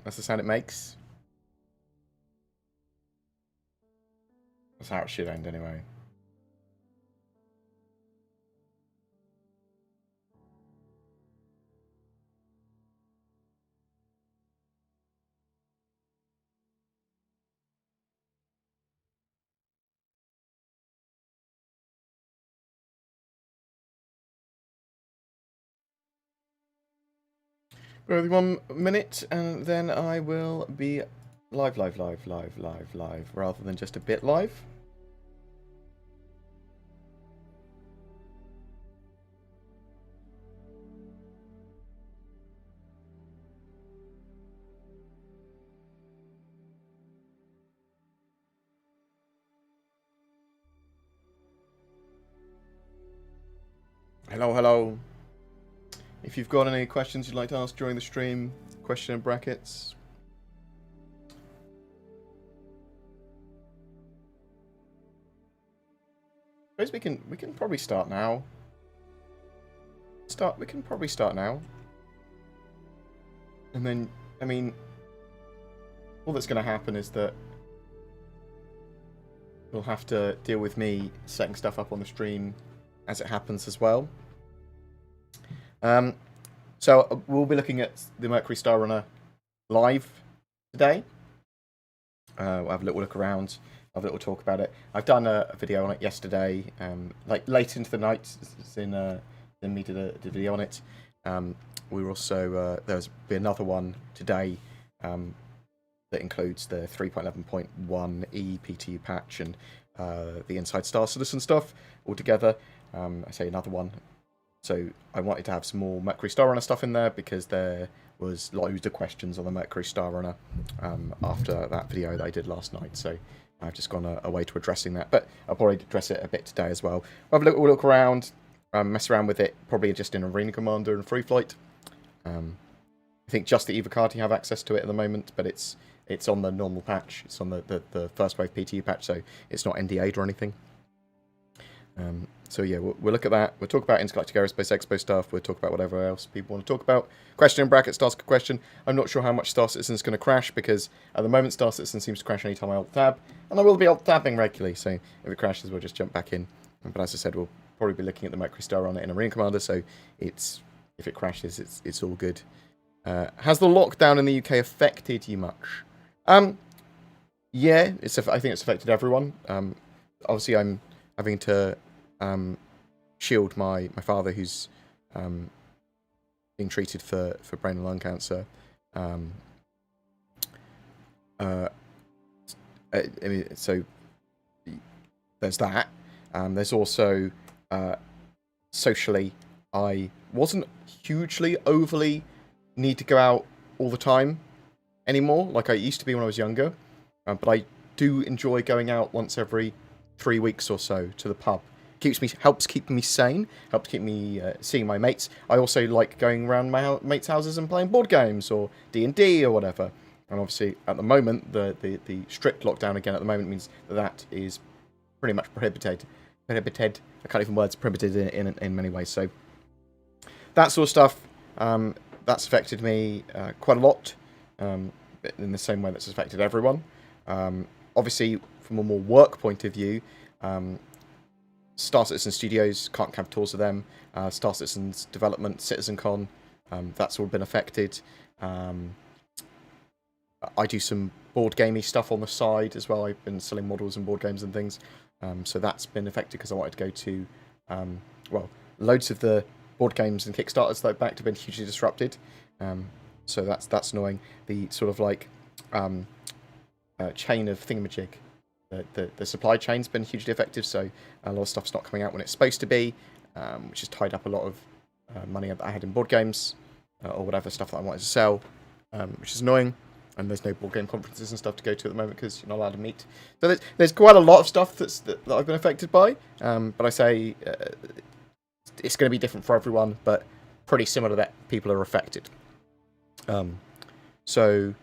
That's the sound it makes. That's how it should end anyway. Only 1 minute, and then I will be live, rather than just a bit live. Hello, hello. If you've got any questions you'd like to ask during the stream, question in brackets. I suppose we can probably start now. We can probably start now. And then, I mean, all that's going to happen is that we'll have to deal with me setting stuff up on the stream as it happens as well. So we'll be looking at the Mercury Star Runner live today. We'll have a little look around. have a little talk about it. I've done a video on it yesterday, like late into the night. Then me did a video on it. We were also there's be another one today that includes the 3.11.1 EPTU patch and the Inside Star Citizen stuff all together. I say another one. So I wanted to have some more Mercury Star Runner stuff in there because there was loads of questions on the Mercury Star Runner after that video that I did last night. So I've just gone a way to addressing that. But I'll probably address it a bit today as well. We'll have a look around, mess around with it, probably just in Arena Commander and Free Flight. I think just the Evocati have access to it at the moment, but it's on the normal patch. It's on the first wave PTU patch, so it's not NDA'd or anything. So yeah, we'll look at that. We'll talk about Intergalactic Aerospace Expo stuff. We'll talk about whatever else people want to talk about. Question in brackets, ask a question. I'm not sure how much Star Citizen is going to crash, because at the moment Star Citizen seems to crash anytime I alt-tab. And I will be alt-tabbing regularly, so if it crashes, we'll just jump back in. But as I said, we'll probably be looking at the Mercury Star on it in Arena Commander, so if it crashes, it's all good. Has the lockdown in the UK affected you much? Yeah, I think it's affected everyone. Obviously, I'm having to shield my father, who's being treated for brain and lung cancer. I mean, so there's that. There's also socially, I wasn't hugely overly need to go out all the time anymore, like I used to be when I was younger. But I do enjoy going out once every 3 weeks or so to the pub. Helps keep me sane, helps keep me seeing my mates. I also like going around my mates' houses and playing board games or D&D or whatever. And obviously, at the moment, the strict lockdown again at the moment means that is pretty much prohibited. Prohibited. I can't even words. Prohibited in many ways. So that sort of stuff that's affected me quite a lot. In the same way that's affected everyone. Obviously, from a more work point of view, Star Citizen Studios, can't have tours of them. Star Citizen's development, CitizenCon, that's all been affected. I do some board gamey stuff on the side as well. I've been selling models and board games and things. So that's been affected because I wanted to go to, well, loads of the board games and Kickstarters that I've backed have been hugely disrupted. So that's annoying. The sort of like chain of thingamajig, the supply chain's been hugely effective. So a lot of stuff's not coming out when it's supposed to be, which has tied up a lot of money that I had in board games or whatever stuff that I wanted to sell, which is annoying. And there's no board game conferences and stuff to go to at the moment because you're not allowed to meet. So there's quite a lot of stuff that I've been affected by. But I say it's going to be different for everyone, but pretty similar that people are affected. So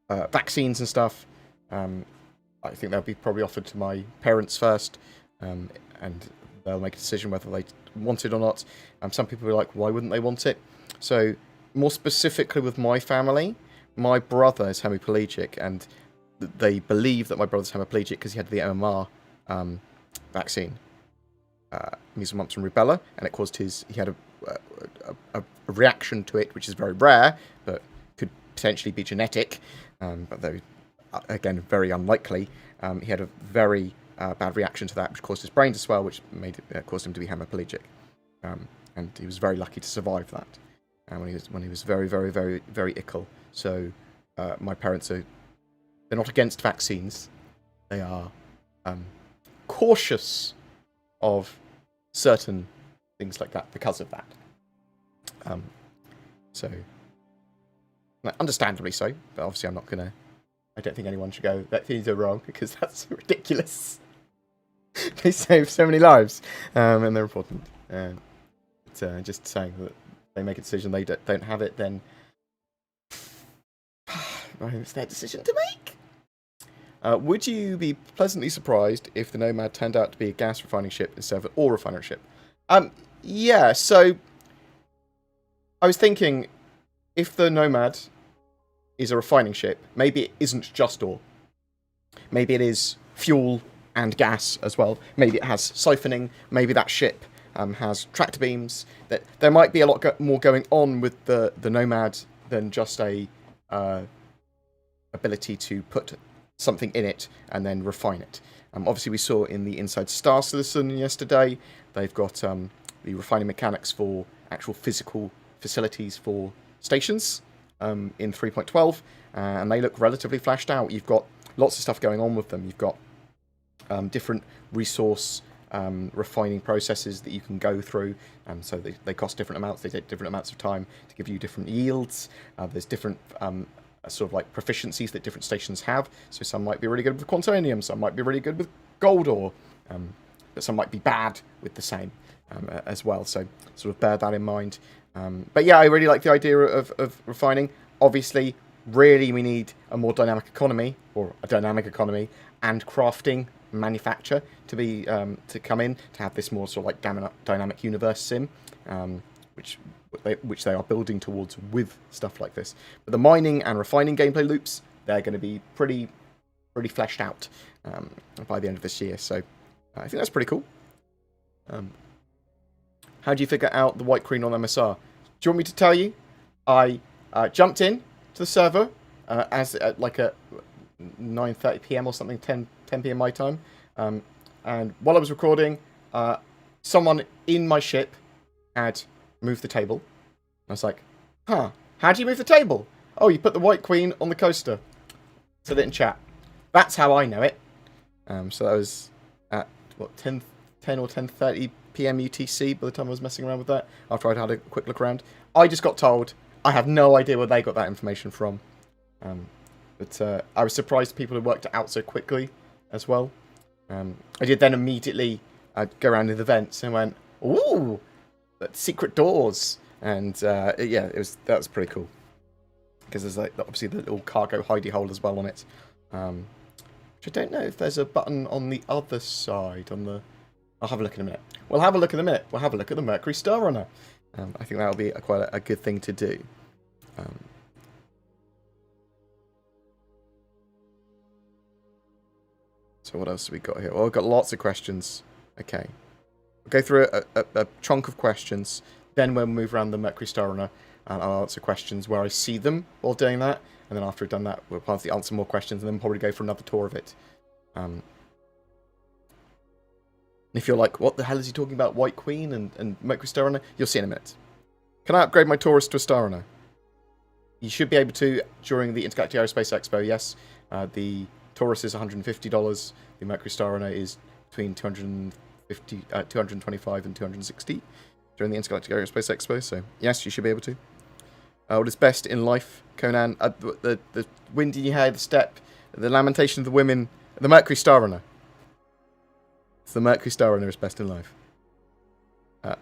vaccines and stuff, I think they'll be probably offered to my parents first, and they'll make a decision whether they want it or not. Some people will be like, why wouldn't they want it? So more specifically with my family, my brother is hemiplegic, and they believe that my brother's hemiplegic because he had the MMR vaccine, measles, mumps, and rubella, and it caused he had a reaction to it, which is very rare, but could potentially be genetic, but though, again, very unlikely. He had a very bad reaction to that, which caused his brain to swell, which caused him to be hemiplegic, and he was very lucky to survive that when he was very, very, very, very ill. So my parents they're not against vaccines. They are cautious of certain things like that because of that. So, understandably so, but obviously I don't think anyone should go, that things are wrong, because that's ridiculous. They save so many lives, and they're important. Just saying that they make a decision, they don't have it, then it's their decision to make. Would you be pleasantly surprised if the Nomad turned out to be a gas refining ship instead of an oil refining ship? Yeah, so I was thinking, if the Nomad is a refining ship, maybe it isn't just oil. Maybe it is fuel and gas as well. Maybe it has siphoning. Maybe that ship has tractor beams. That there might be a lot more going on with the Nomad than just a ability to put something in it and then refine it. Obviously, we saw in the Inside Star Citizen yesterday, they've got the refining mechanics for actual physical facilities for stations in 3.12, and they look relatively flashed out. You've got lots of stuff going on with them. You've got different resource refining processes that you can go through, so they cost different amounts, they take different amounts of time to give you different yields. There's different sort of like proficiencies that different stations have, so some might be really good with quantanium, some might be really good with gold ore, but some might be bad with the same as well, so sort of bear that in mind. But yeah, I really like the idea of refining. Obviously, really we need a more dynamic economy, or a dynamic economy, and crafting manufacture to be to come in to have this more sort of like dynamic universe sim, which they are building towards with stuff like this. But the mining and refining gameplay loops, they're going to be pretty fleshed out by the end of this year. So I think that's pretty cool. How do you figure out the White Queen on MSR? Do you want me to tell you? I jumped in to the server as like a 9:30 PM or something, 10 PM my time. And while I was recording, someone in my ship had moved the table. I was like, huh, how do you move the table? Oh, you put the White Queen on the coaster. Said it in chat. That's how I know it. So that was at, what, 10 or 10:30 PM UTC by the time I was messing around with that, after I'd had a quick look around. I just got told. I have no idea where they got that information from. But I was surprised people had worked it out so quickly as well. I did then immediately go around in the vents and went, ooh, secret doors. And yeah, that was pretty cool. Because there's like obviously the little cargo hidey hole as well on it. Which I don't know if there's a button on the other side. I'll have a look in a minute. We'll have a look in a minute. We'll have a look at the Mercury Star Runner. I think that'll be quite a good thing to do. So what else have we got here? Well, I've got lots of questions. Okay. We'll go through a chunk of questions. Then we'll move around the Mercury Star Runner and I'll answer questions where I see them while doing that. And then after I've done that, we'll probably answer more questions and then probably go for another tour of it. If you're like, what the hell is he talking about? White Queen and Mercury Star Runner? You'll see in a minute. Can I upgrade my Taurus to a Star Runner? You should be able to during the Intergalactic Aerospace Expo, yes. The Taurus is $150. The Mercury Star Runner is between 225 and 260 during the Intergalactic Aerospace Expo. So yes, you should be able to. What is best in life, Conan? The wind in your hair, the step, the lamentation of the women, the Mercury Star Runner. The Mercury Star Runner is best in life.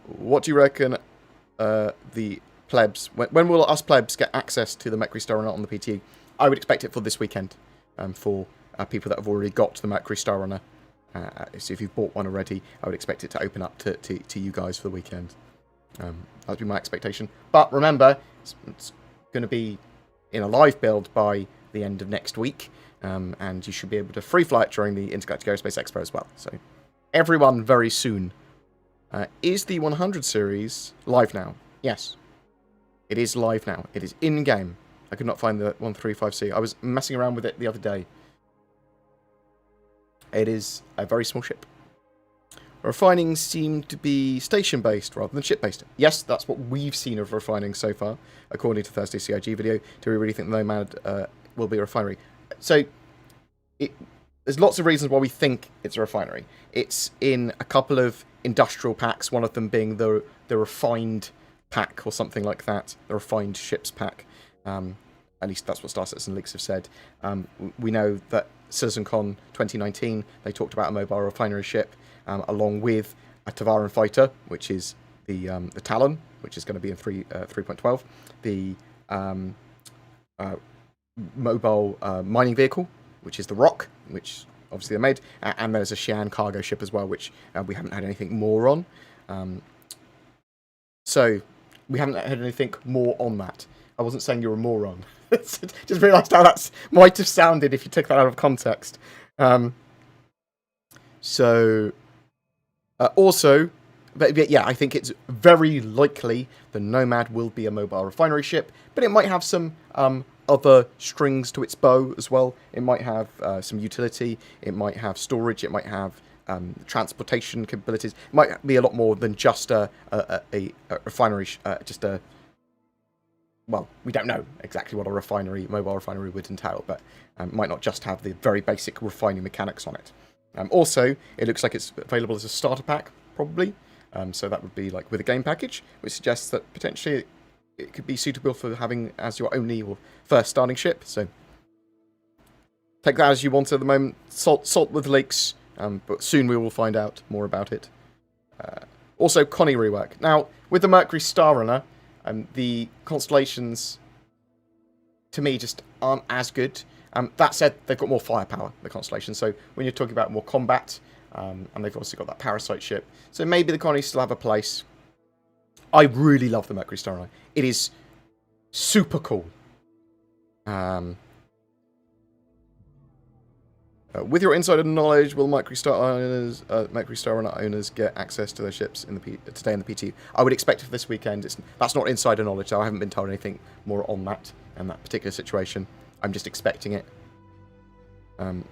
What do you reckon the plebs... When will us plebs get access to the Mercury Star Runner on the PTE? I would expect it for this weekend. For people that have already got the Mercury Star Runner. So if you've bought one already, I would expect it to open up to you guys for the weekend. That would be my expectation. But remember, it's going to be in a live build by the end of next week. And you should be able to free fly it during the Intergalactic Aerospace Expo as well. So everyone very soon. Is the 100 series live now? Yes. It is live now. It is in-game. I could not find the 135C. I was messing around with it the other day. It is a very small ship. Refining seemed to be station-based rather than ship-based. Yes, that's what we've seen of refining so far, according to Thursday's CIG video. Do we really think the Nomad will be a refinery? So, there's lots of reasons why we think it's a refinery. It's in a couple of industrial packs, one of them being the refined pack or something like that, the refined ships pack. At least that's what Star Citizen leaks have said. We know that CitizenCon 2019, they talked about a mobile refinery ship, along with a Tavaran fighter, which is the Talon, which is going to be in 3.12, the mobile mining vehicle, which is the Rock, which obviously they made, and there's a Xi'an cargo ship as well, which we haven't had anything more on. So we haven't had anything more on that. I wasn't saying you're a moron. Just realised how that might have sounded if you took that out of context. Also, but yeah, I think it's very likely the Nomad will be a mobile refinery ship, but it might have some other strings to its bow as well. It might have some utility, it might have storage, it might have transportation capabilities. It might be a lot more than just a refinery, well, we don't know exactly what a mobile refinery would entail, but might not just have the very basic refining mechanics on it. Also, it looks like it's available as a starter pack, probably. So that would be like with a game package, which suggests that potentially it could be suitable for having as your only or first starting ship. So take that as you want at the moment. Salt with leaks, but soon we will find out more about it. Also, Connie rework. Now, with the Mercury Star Runner, the constellations, to me, just aren't as good. That said, they've got more firepower, the constellations. So when you're talking about more combat, and they've also got that parasite ship. So maybe the Connies still have a place. I really love the Mercury Star Runner. It is super cool. With your insider knowledge, will Mercury Star Runner owners get access to their ships today in the PTU? I would expect for this weekend. That's not insider knowledge, so I haven't been told anything more on that and that particular situation. I'm just expecting it.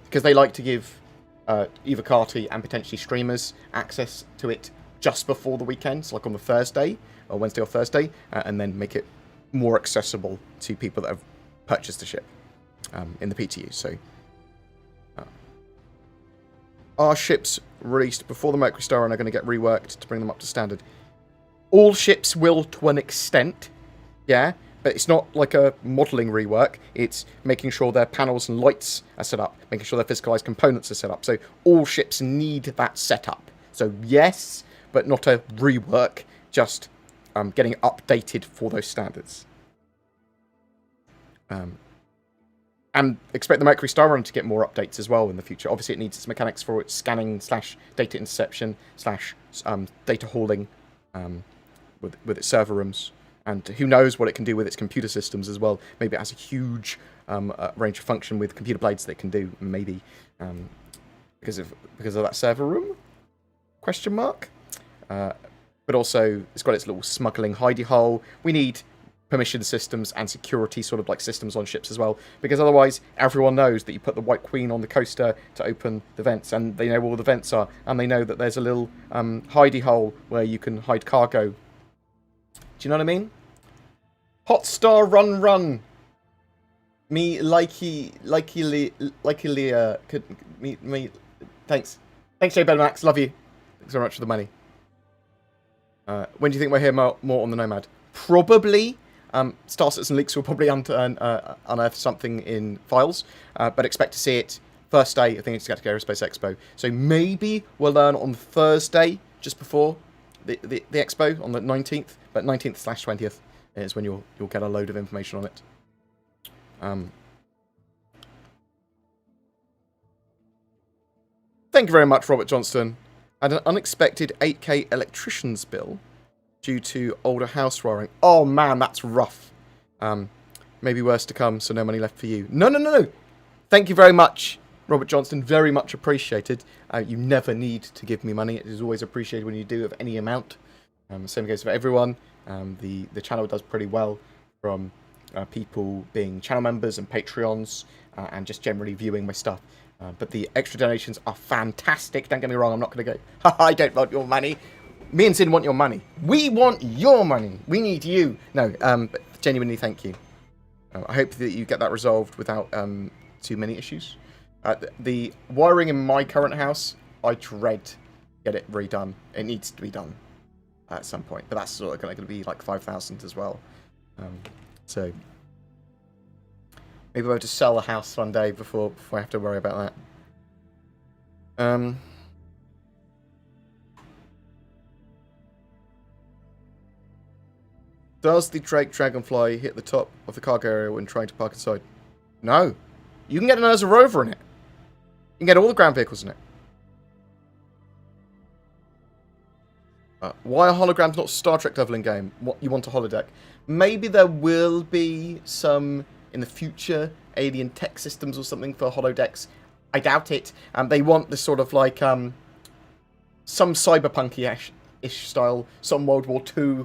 Because they like to give either Carty and potentially streamers access to it just before the weekend, so like on the Thursday, or Wednesday or Thursday, and then make it more accessible to people that have purchased the ship in the PTU. So, are ships released before the Mercury Star Runner going to get reworked to bring them up to standard? All ships will to an extent, yeah, but it's not like a modelling rework. It's making sure their panels and lights are set up, making sure their physicalised components are set up. So all ships need that setup. So yes, but not a rework, just getting updated for those standards. And expect the Mercury Star Runner to get more updates as well in the future. Obviously, it needs its mechanics for its scanning / data interception / data hauling with its server rooms. And who knows what it can do with its computer systems as well. Maybe it has a huge range of function with computer blades that it can do, maybe, because of that server room? Question mark? But also, it's got its little smuggling hidey hole. We need permission systems and security sort of like systems on ships as well, because otherwise everyone knows that you put the White Queen on the coaster to open the vents, and they know where all the vents are, and they know that there's a little hidey hole where you can hide cargo. Do you know what I mean? Hot Star Run. Me likey Leah could me. Thanks, J Max. Love you. Thanks very much for the money. When do you think we'll hear more on the Nomad? Probably. Star Citizen Leaks will probably unearth something in files, but expect to see it first day. I think it's Galactic Aerospace Expo. So maybe we'll learn on Thursday, just before the expo on the 19th, but 19th/20th is when you'll get a load of information on it. Thank you very much, Robert Johnston. Had an unexpected 8K electrician's bill due to older house wiring. Oh man, that's rough. Maybe worse to come, so no money left for you. No. Thank you very much, Robert Johnston. Very much appreciated. You never need to give me money. It is always appreciated when you do of any amount. Same goes for everyone. The channel does pretty well from people being channel members and Patreons and just generally viewing my stuff. But the extra donations are fantastic. Don't get me wrong, I'm not going to go, haha, I don't want your money. Me and Sin want your money. We want your money. We need you. No, but genuinely, thank you. I hope that you get that resolved without too many issues. The wiring in my current house, I dread get it redone. It needs to be done at some point. But that's sort of going to be like 5,000 as well. So maybe we'll have to sell a house one day before I have to worry about that. Does the Drake Dragonfly hit the top of the cargo area when trying to park inside? No. You can get an Ursa Rover in it. You can get all the ground vehicles in it. Why are holograms not Star Trek level in game? What you want a holodeck? Maybe there will be some in the future alien tech systems or something for holodecks. I doubt it. They want this sort of like some cyberpunky-ish style, some World War II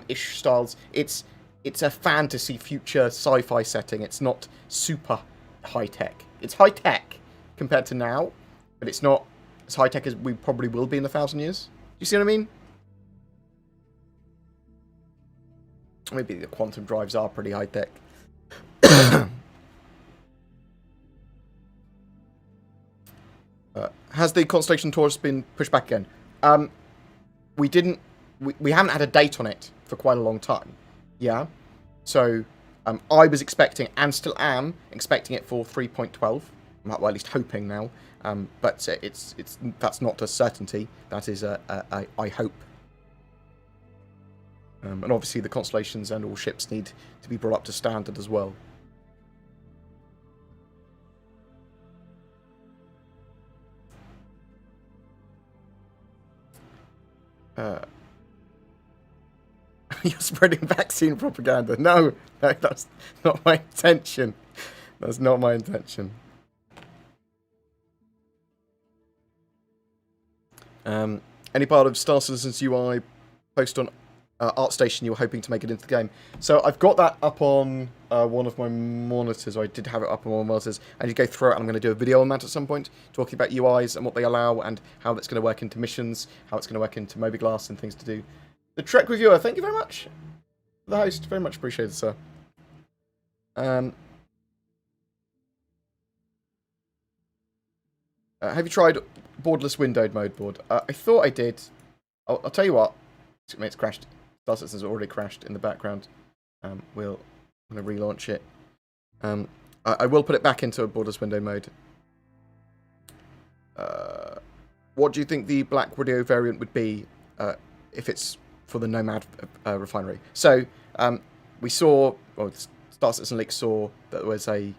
ish styles. It's it's a fantasy future sci-fi setting. It's not super high-tech. It's high-tech compared to now, but it's not as high-tech as we probably will be in 1,000 years. Do you see what I mean? Maybe the quantum drives are pretty high-tech. Has the Constellation Taurus been pushed back again? We haven't had a date on it for quite a long time. Yeah. So I was expecting, and still am expecting it for 3.12. Well, at least hoping now. But that's not a certainty. That is I hope. And obviously the constellations and all ships need to be brought up to standard as well. You're spreading vaccine propaganda. No, that's not my intention. That's not my intention. Any part of Star Citizen's UI post on ArtStation you were hoping to make it into the game? So I've got that up on one of my monitors, or I did have it up on one of my monitors. I need to go through it, and I'm going to do a video on that at some point, talking about UIs and what they allow, and how that's going to work into missions, how it's going to work into Mobiglass and things to do. The Trek Reviewer, thank you very much. The host, very much appreciated, sir. Have you tried borderless windowed mode board? I thought I did. I'll tell you what. It's crashed. Star Citizen's already crashed in the background. I'm going to relaunch it. I will put it back into a borderless window mode. What do you think the Black Widow variant would be if it's for the Nomad refinery? So we saw, well, Star Citizen Leaks saw that there was a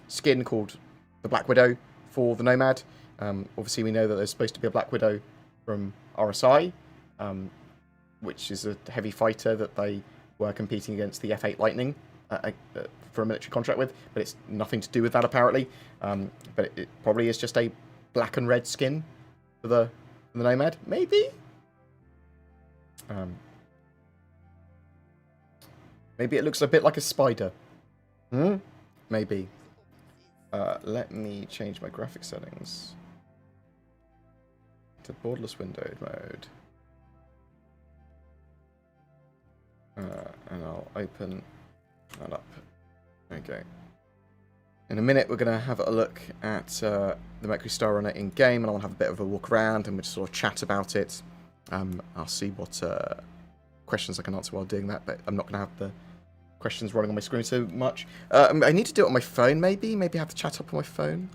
skin called the Black Widow for the Nomad. Obviously, we know that there's supposed to be a Black Widow from RSI, which is a heavy fighter that they were competing against the F-8 Lightning for a military contract with, but it's nothing to do with that apparently. But it probably is just a black and red skin for the Nomad, maybe. Maybe it looks a bit like a spider. Maybe. Let me change my graphic settings to borderless windowed mode. And I'll open that up. Okay. In a minute, we're going to have a look at the Mercury Star Runner in game, and I'll have a bit of a walk around and we'll just sort of chat about it. I'll see what questions I can answer while doing that, but I'm not going to have the questions running on my screen so much. I need to do it on my phone, maybe. Maybe have the chat up on my phone.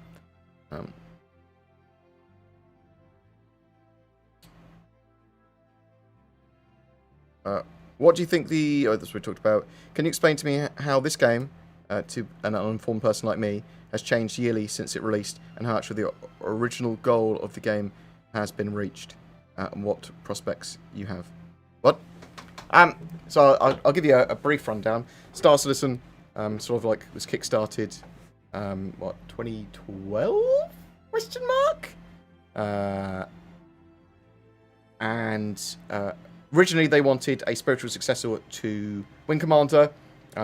What do you think the... Oh, that's what we talked about. Can you explain to me how this game, to an uninformed person like me, has changed yearly since it released, and how much of the original goal of the game has been reached, and what prospects you have? What? So I'll give you a brief rundown. Star Citizen, sort of like was kickstarted, what, 2012? Question mark? And originally they wanted a spiritual successor to Wing Commander,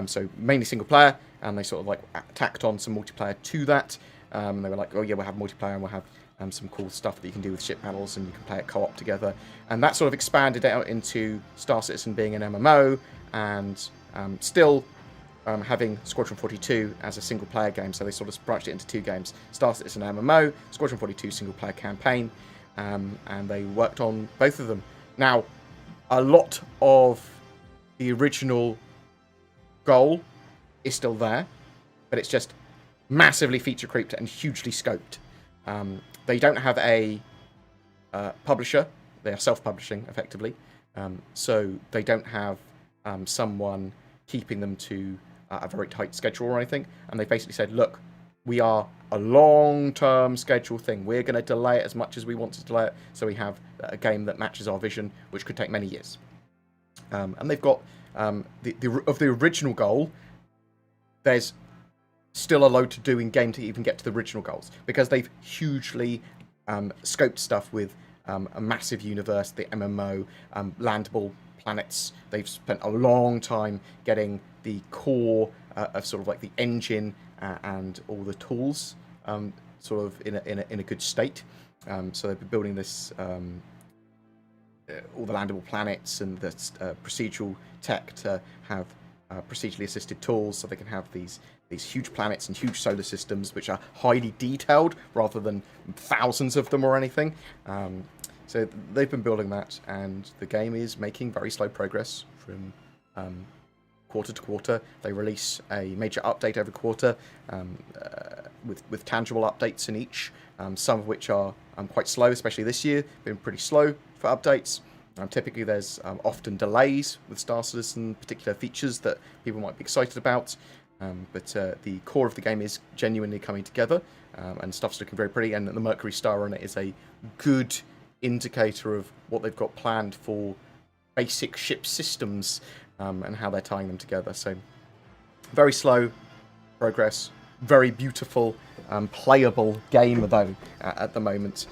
so mainly single player, and they sort of like tacked on some multiplayer to that. They were like, oh yeah, we'll have multiplayer and we'll have some cool stuff that you can do with ship battles, and you can play it co-op together. And that sort of expanded out into Star Citizen being an MMO, and still having Squadron 42 as a single-player game. So they sort of branched it into two games. Star Citizen MMO, Squadron 42 single-player campaign, and they worked on both of them. Now, a lot of the original goal is still there, but it's just massively feature-creeped and hugely scoped. They don't have a publisher. They are self-publishing, effectively. So they don't have someone keeping them to a very tight schedule or anything. And they basically said, look, we are a long-term schedule thing. We're going to delay it as much as we want to delay it, so we have a game that matches our vision, which could take many years. And they've got, of the original goal, there's still a load to do in game to even get to the original goals, because they've hugely scoped stuff with a massive universe, the MMO, landable planets. They've spent a long time getting the core of sort of like the engine and all the tools sort of in a good state. So they've been building this all the landable planets and the procedural tech to have procedurally assisted tools, so they can have these huge planets and huge solar systems which are highly detailed rather than thousands of them or anything. So they've been building that, and the game is making very slow progress from quarter to quarter. They release a major update every quarter with tangible updates in each, some of which are quite slow, especially this year, been pretty slow for updates. Typically there's often delays with Star Citizen, particular features that people might be excited about, but the core of the game is genuinely coming together, and stuff's looking very pretty, and the Mercury Star on it is a good indicator of what they've got planned for basic ship systems and how they're tying them together. So very slow progress, very beautiful, playable game though at the moment.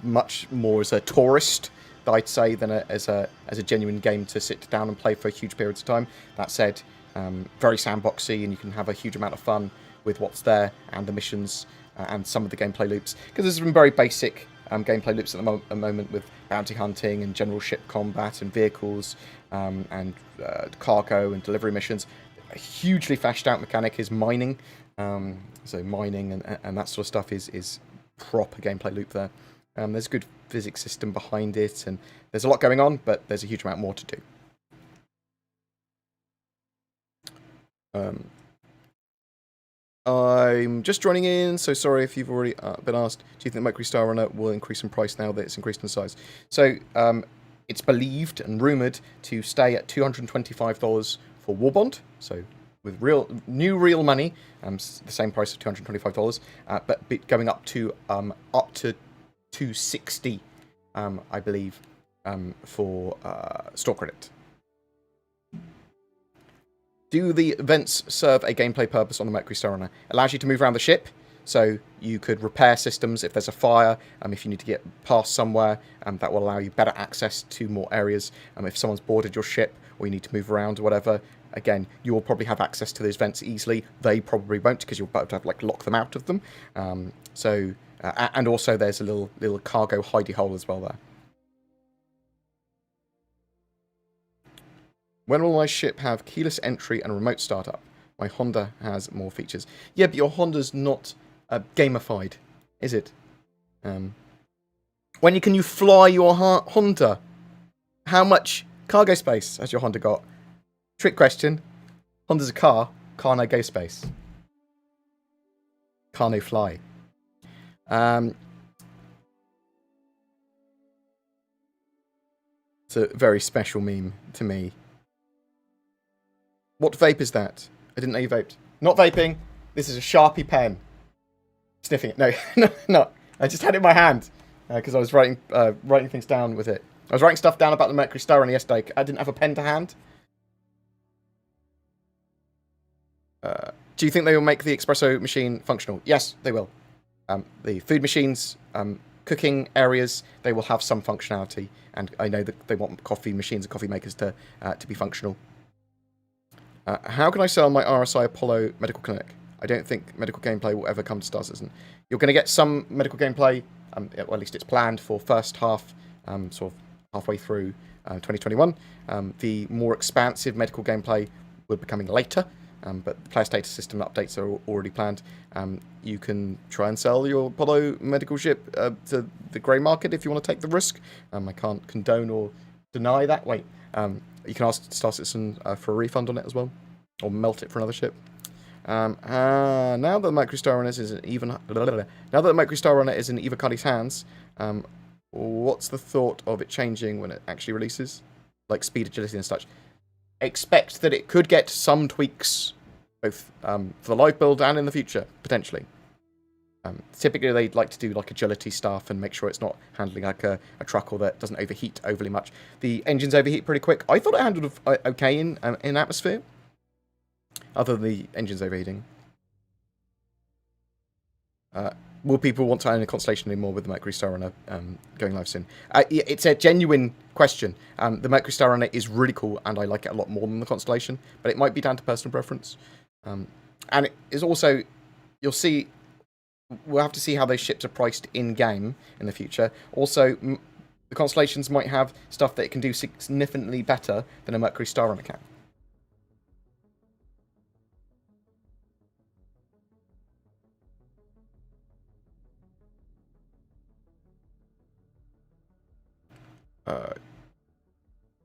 Much more as a tourist, I'd say, than as a genuine game to sit down and play for huge periods of time. That said, very sandboxy, and you can have a huge amount of fun with what's there and the missions and some of the gameplay loops, because there's some very basic gameplay loops at the moment with bounty hunting and general ship combat and vehicles and cargo and delivery missions. A hugely fleshed out mechanic is mining. So mining and that sort of stuff is proper gameplay loop there. There's a good physics system behind it, and there's a lot going on, but there's a huge amount more to do. I'm just joining in, so sorry if you've already been asked. Do you think the Mercury Star Runner will increase in price now that it's increased in size? So it's believed and rumoured to stay at $225 for War Bond, so with new real money, the same price of $225, but going up to $260, I believe, for store credit. Do the events serve a gameplay purpose on the Mercury Star Runner? Allows you to move around the ship, so you could repair systems if there's a fire, if you need to get past somewhere, that will allow you better access to more areas. If someone's boarded your ship, or you need to move around or whatever, again, you will probably have access to those vents easily. They probably won't, because you'll have to lock them out of them. And also there's a little cargo hidey hole as well there. When will my ship have keyless entry and remote startup? My Honda has more features. Yeah, but your Honda's not gamified, is it? When can you fly your Honda? How much cargo space has your Honda got? Trick question. Honda's a car no go space. Car no fly. It's a very special meme to me. What vape is that? I didn't know you vaped. Not vaping. This is a Sharpie pen. Sniffing it. No, no. I just had it in my hand because I was writing things down with it. I was writing stuff down about the Mercury Star Runner yesterday. I didn't have a pen to hand. Do you think they will make the espresso machine functional? Yes, they will. The food machines, cooking areas, they will have some functionality, and I know that they want coffee machines and coffee makers to be functional. How can I sell my RSI Apollo medical clinic? I don't think medical gameplay will ever come to Star Citizen. You're going to get some medical gameplay, or at least it's planned for first half, sort of halfway through 2021. The more expansive medical gameplay will be coming later, but the player status system updates are already planned. You can try and sell your Apollo medical ship to the grey market if you want to take the risk. I can't condone or deny that. Wait. You can ask Star Citizen for a refund on it as well, or melt it for another ship. Now that the Mercury Star Runner is in Eva Cardi's hands, what's the thought of it changing when it actually releases, like speed, agility, and such? Expect that it could get some tweaks, both for the live build and in the future, potentially. Typically, they'd like to do like agility stuff and make sure it's not handling like a truck, or that doesn't overheat overly much. The engines overheat pretty quick. I thought it handled okay in atmosphere, other than the engines overheating. will people want to own a constellation anymore with the Mercury Star Runner going live soon? It's a genuine question. The Mercury Star Runner is really cool, and I like it a lot more than the constellation, but it might be down to personal preference. And it is also, you'll see, we'll have to see how those ships are priced in-game in the future. Also, the constellations might have stuff that it can do significantly better than a Mercury Star Runner can.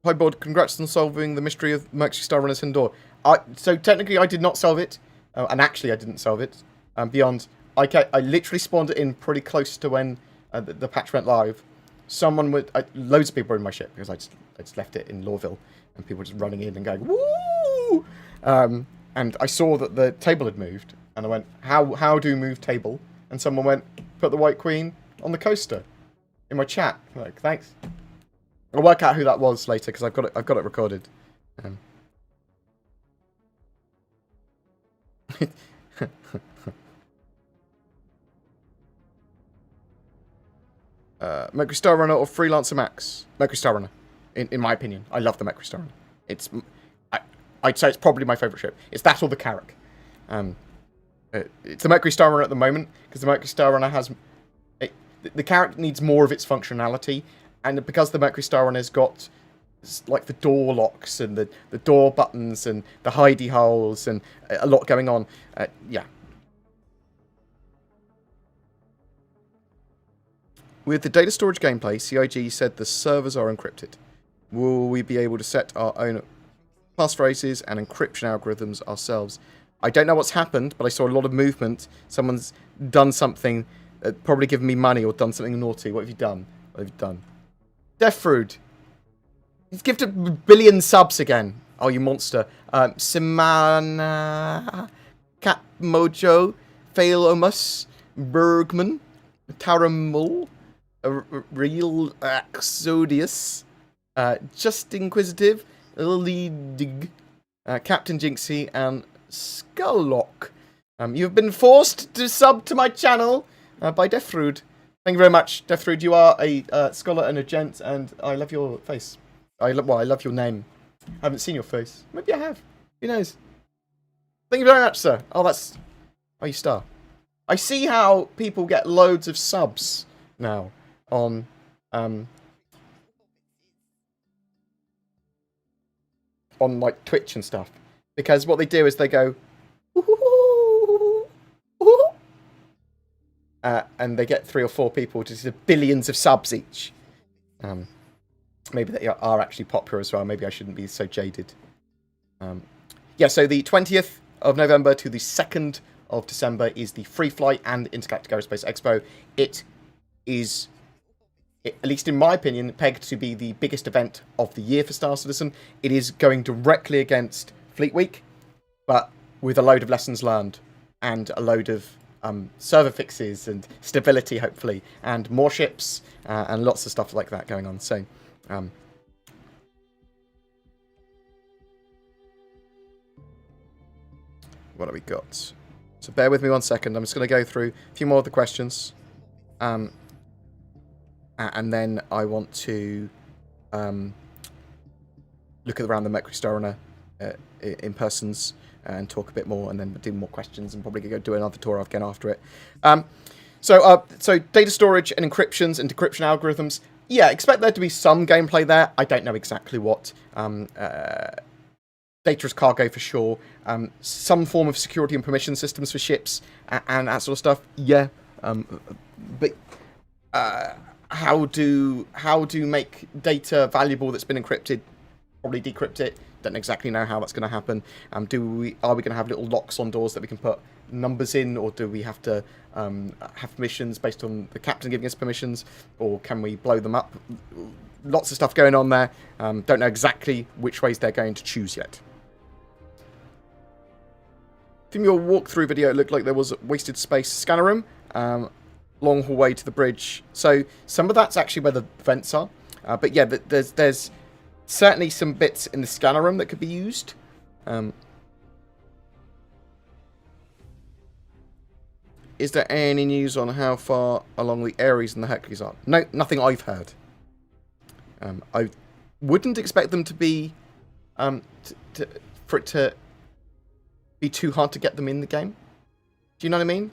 Hi, Board. Congrats on solving the mystery of Mercury Star Runner's hidden door. So technically, I did not solve it, and actually, I didn't solve it. Beyond, I literally spawned it in pretty close to when the patch went live. Someone would, loads of people were in my ship because I just left it in Lawville, and people were just running in and going woo. And I saw that the table had moved, and I went, how do move table? And someone went, put the White Queen on the coaster. In my chat, I'm like, thanks. I'll work out who that was later because I've got it recorded. Mercury Star Runner or Freelancer Max? Mercury Star Runner, in my opinion. I love the Mercury Star Runner. I'd say it's probably my favourite ship. It's that or the Carrack. It's the Mercury Star Runner at the moment because the Mercury Star Runner has... The Carrack needs more of its functionality, and because the Mercury Star Runner's got like the door locks and the door buttons and the hidey holes and a lot going on, yeah. With the data storage gameplay, CIG said the servers are encrypted. Will we be able to set our own passphrases and encryption algorithms ourselves? I don't know what's happened, but I saw a lot of movement. Someone's done something, probably given me money or done something naughty. What have you done? What have you done? Deathfruit. He's gifted a billion subs again. Oh, you monster. Simana, Cat Mojo, Phailomus, Bergman, Taramul, Real Axodius, Just Inquisitive, Leedig, Captain Jinxie, and Skulllock. You have been forced to sub to my channel by Deathfruit. Thank you very much, Deathfruit. You are a scholar and a gent, and I love your face. I love your name. I haven't seen your face. Maybe I have. Who knows? Thank you very much, sir. Oh, that's... Oh, you star. I see how people get loads of subs now on... on, like, Twitch and stuff. Because what they do is they go... and they get 3 or 4 people to do billions of subs each. Maybe they are actually popular as well. Maybe I shouldn't be so jaded. Yeah, so the 20th of November to the 2nd of December is the Free Flight and Intergalactic Aerospace Expo. It is, at least in my opinion, pegged to be the biggest event of the year for Star Citizen. It is going directly against Fleet Week, but with a load of lessons learned and a load of server fixes and stability, hopefully, and more ships and lots of stuff like that going on. So, what have we got? So bear with me 1 second. I'm just going to go through a few more of the questions, and then I want to look around the Mercury Star Runner in persons and talk a bit more, and then do more questions, and probably go do another tour again after it. So data storage and encryptions and decryption algorithms. Yeah, expect there to be some gameplay there. I don't know exactly what. Data as cargo for sure. Some form of security and permission systems for ships and that sort of stuff. Yeah, but how do make data valuable that's been encrypted? Probably decrypt it. Don't exactly know how that's going to happen. Are we going to have little locks on doors that we can put numbers in, or do we have to have permissions based on the captain giving us permissions, or can we blow them up? Lots of stuff going on there. Don't know exactly which ways they're going to choose yet. From your walkthrough video, it looked like there was a wasted space scanner room, long hallway to the bridge. So some of that's actually where the vents are. But yeah, there's certainly some bits in the scanner room that could be used. is there any news on how far along the Ares and the Hercules are? No, nothing I've heard. I wouldn't expect them to be, for it to be too hard to get them in the game. Do you know what I mean?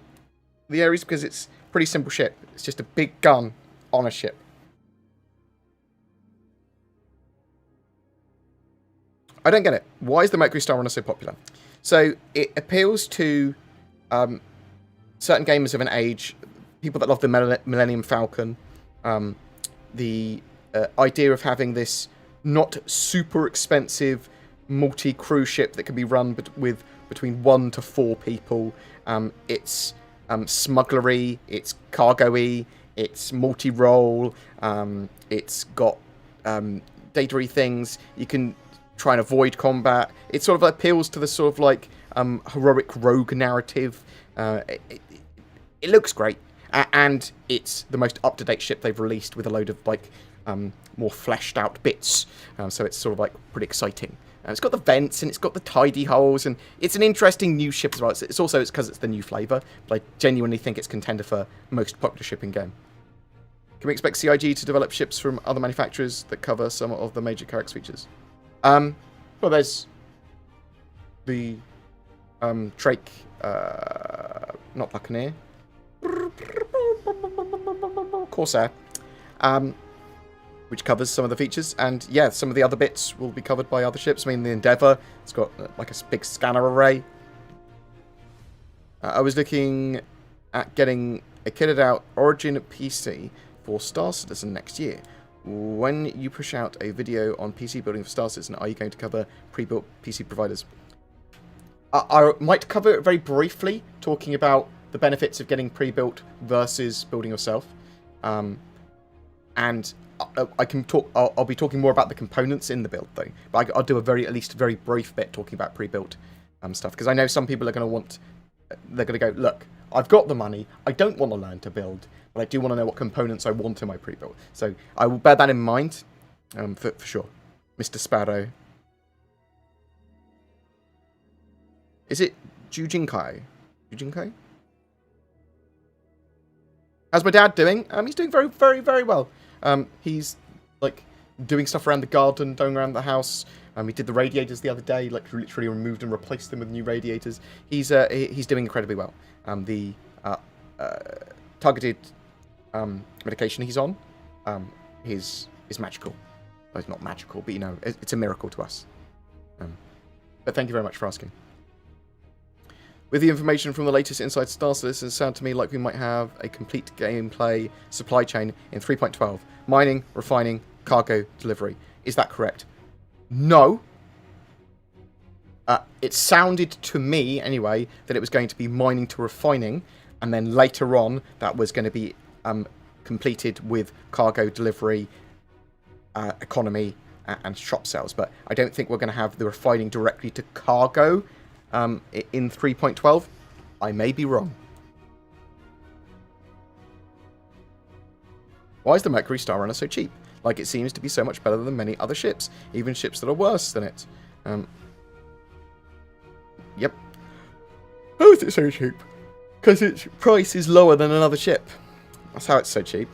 The Ares, because it's a pretty simple ship. It's just a big gun on a ship. I don't get it. Why is the Mercury Star Runner so popular? So it appeals to certain gamers of an age, people that love the Millennium Falcon, the idea of having this not super expensive multi-cruise ship that can be run with between 1 to 4 people. It's smugglery, it's cargo-y, it's multi-role, it's got data-y things. You can try and avoid combat. It sort of appeals to the sort of like heroic rogue narrative. It looks great, and it's the most up-to-date ship they've released with a load of like more fleshed out bits. So it's sort of like pretty exciting. It's got the vents and it's got the tidy holes, and it's an interesting new ship as well. It's also because it's the new flavour, but I genuinely think it's contender for most popular ship in game. Can we expect CIG to develop ships from other manufacturers that cover some of the major character features? Well, there's the Drake, not Buccaneer, Corsair, which covers some of the features, and yeah, some of the other bits will be covered by other ships. I mean, the Endeavour, it's got like a big scanner array. I was looking at getting a kitted out Origin PC for Star Citizen next year. When you push out a video on PC building for Star Citizen, are you going to cover pre-built PC providers? I might cover it very briefly, talking about the benefits of getting pre-built versus building yourself. And I can talk. I'll be talking more about the components in the build, though. But I'll do at least a very brief bit talking about pre-built stuff, because I know some people are going to want. They're going to go, look, I've got the money. I don't want to learn to build, but I do want to know what components I want in my pre-built. So I will bear that in mind, for sure. Mr. Sparrow. Is it Jujinkai? Jujinkai? How's my dad doing? He's doing very, very, very well. He's like doing stuff around the garden, going around the house. He did the radiators the other day, like literally removed and replaced them with new radiators. He's doing incredibly well. The targeted medication he's on is magical. Well, it's not magical, but you know, it's a miracle to us. But thank you very much for asking. With the information from the latest Inside Star Citizen, it sounds to me like we might have a complete gameplay supply chain in 3.12. Mining, refining, cargo, delivery. Is that correct? No. It sounded to me, anyway, that it was going to be mining to refining, and then later on, that was going to be completed with cargo, delivery, economy, and shop sales. But I don't think we're going to have the refining directly to cargo in 3.12. I may be wrong. Why is the Mercury Star Runner so cheap? Like, it seems to be so much better than many other ships, even ships that are worse than it. Yep. How is it so cheap? Because its price is lower than another ship. That's how it's so cheap.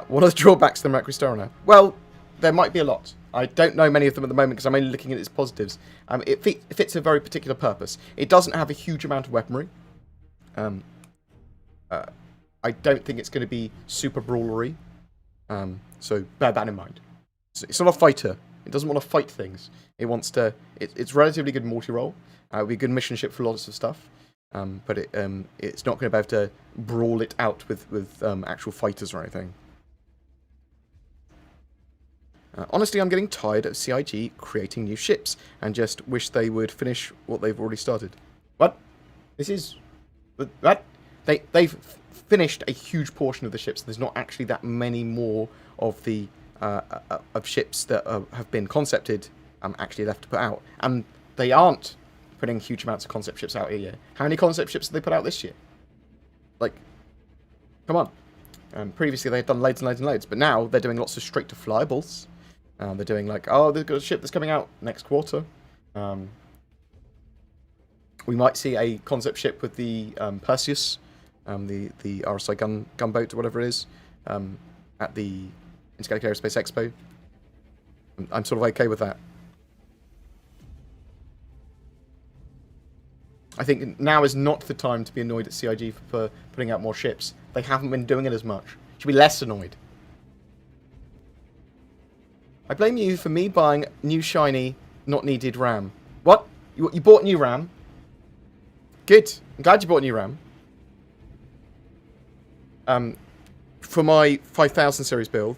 What are the drawbacks to the Mercury Star Runner? Well, there might be a lot. I don't know many of them at the moment because I'm only looking at its positives. It fits a very particular purpose. It doesn't have a huge amount of weaponry. I don't think it's going to be super brawlery. So bear that in mind. It's not a fighter. It doesn't want to fight things. It wants to. It's relatively good multi-role. It'll be a good mission ship for lots of stuff. But it's not going to be able to brawl it out with actual fighters or anything. Honestly, I'm getting tired of CIG creating new ships and just wish they would finish what they've already started. What? This is... What? They've finished a huge portion of the ships. There's not actually that many more of the of ships that have been concepted actually left to put out. And they aren't putting huge amounts of concept ships out a year. How many concept ships did they put out this year? Like, come on. Previously, they had done loads and loads and loads. But now, they're doing lots of straight-to-flyable. They're doing like, oh, they've got a ship that's coming out next quarter. We might see a concept ship with the Perseus the RSI gunboat or whatever it is, at the Intergalactic Aerospace Expo. I'm sort of okay with that. I think now is not the time to be annoyed at CIG for putting out more ships. They haven't been doing it as much. Should be less annoyed. I blame you for me buying new shiny, not needed RAM. What? You bought new RAM? Good. I'm glad you bought new RAM. For my 5000 series build,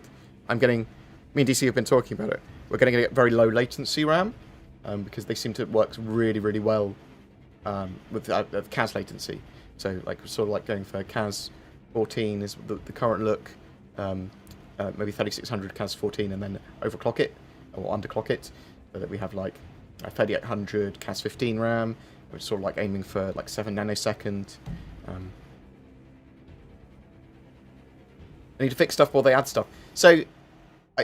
I'm getting... Me and DC have been talking about it. We're going to get very low latency RAM, because they seem to work really, really well with CAS latency. So, like, sort of like going for CAS 14 is the current look. Maybe 3600 CAS 14 and then overclock it, or underclock it, so that we have, like, a 3800 CAS 15 RAM, which is sort of like aiming for, like, 7 nanosecond. I need to fix stuff while they add stuff. So,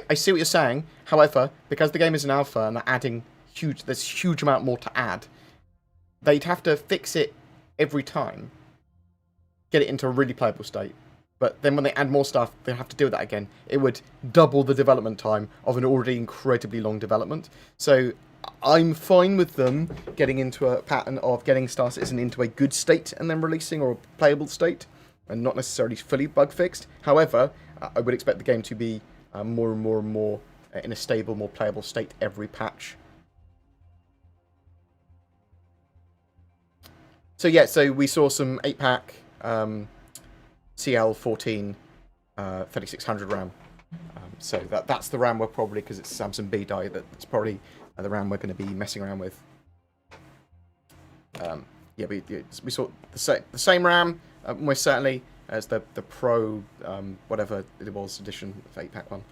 I see what you're saying. However, because the game is an alpha and they're adding there's a huge amount more to add, they'd have to fix it every time, get it into a really playable state. But then when they add more stuff, they have to do that again. It would double the development time of an already incredibly long development. So I'm fine with them getting into a pattern of getting Star Citizen into a good state and then releasing, or a playable state, and not necessarily fully bug fixed. However, I would expect the game to be more and more and more in a stable, more playable state every patch. So yeah, so we saw some 8-pack CL14 3600 RAM. So that's the RAM we're probably, because it's Samsung B die, that's probably the RAM we're going to be messing around with. Yeah, we saw the same RAM, most certainly, as the Pro, whatever it was, edition of 8-pack one.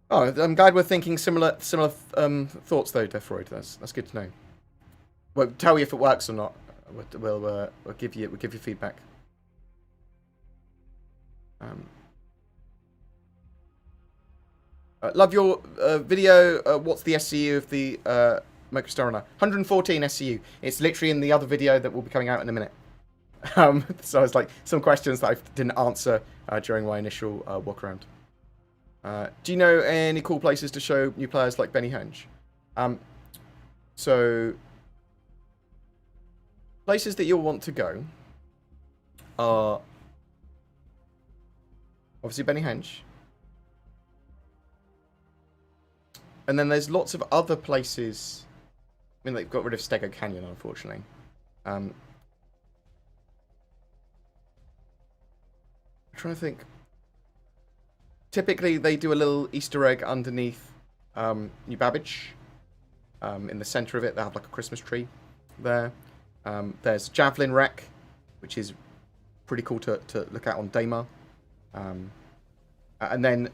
Oh, I'm glad we're thinking similar thoughts though, Defroid. That's good to know. We'll tell you if it works or not. We'll give you feedback. Love your video. What's the SCU of the Mercury Star Runner? 114 SCU. It's literally in the other video that will be coming out in a minute. So it's like some questions that I didn't answer during my initial walk around. Do you know any cool places to show new players like Benny Henge? So places that you'll want to go are obviously Benny Henge. And then there's lots of other places. I mean, they've got rid of Stego Canyon, unfortunately. I'm trying to think. Typically, they do a little Easter egg underneath New Babbage. In the centre of it, they have like a Christmas tree there. There's Javelin Wreck, which is pretty cool to look at on Daymar. And then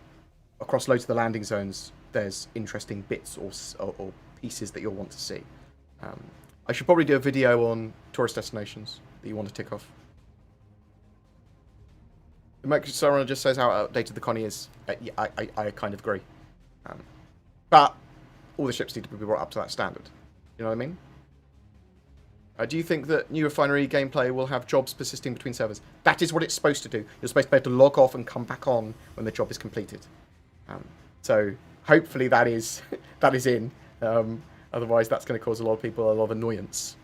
across loads of the landing zones, there's interesting bits or pieces that you'll want to see. I should probably do a video on tourist destinations that you want to tick off. The Mercury Star Runner just says how outdated the Connie is. Yeah, I kind of agree. But all the ships need to be brought up to that standard. You know what I mean? Do you think that new refinery gameplay will have jobs persisting between servers? That is what it's supposed to do. You're supposed to be able to log off and come back on when the job is completed. So hopefully that is in. Otherwise, that's going to cause a lot of people a lot of annoyance.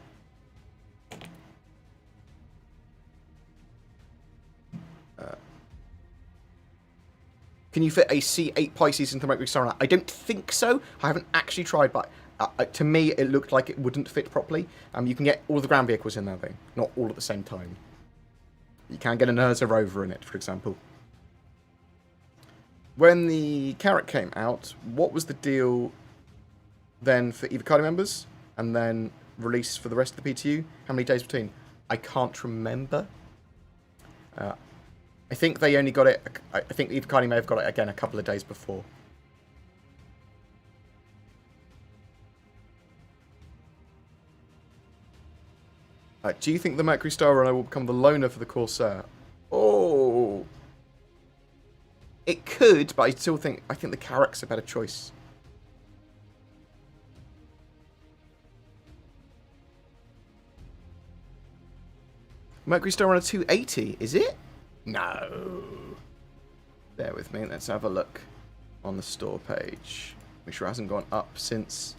Can you fit a C8 Pisces into Mercury Star Runner? I don't think so. I haven't actually tried, but to me, it looked like it wouldn't fit properly. You can get all the ground vehicles in there, though. Not all at the same time. You can get an Urza Rover in it, for example. When the Carrot came out, what was the deal then for Evocati members? And then release for the rest of the PTU? How many days between? I can't remember. I think they only got it... I think Evocati may have got it again a couple of days before. Do you think the Mercury Star Runner will become the loaner for the Corsair? Oh... It could, but I think the Carrack's a better choice. Mercury Star Runner 280, is it? No. Bear with me, let's have a look on the store page. Make sure it hasn't gone up since...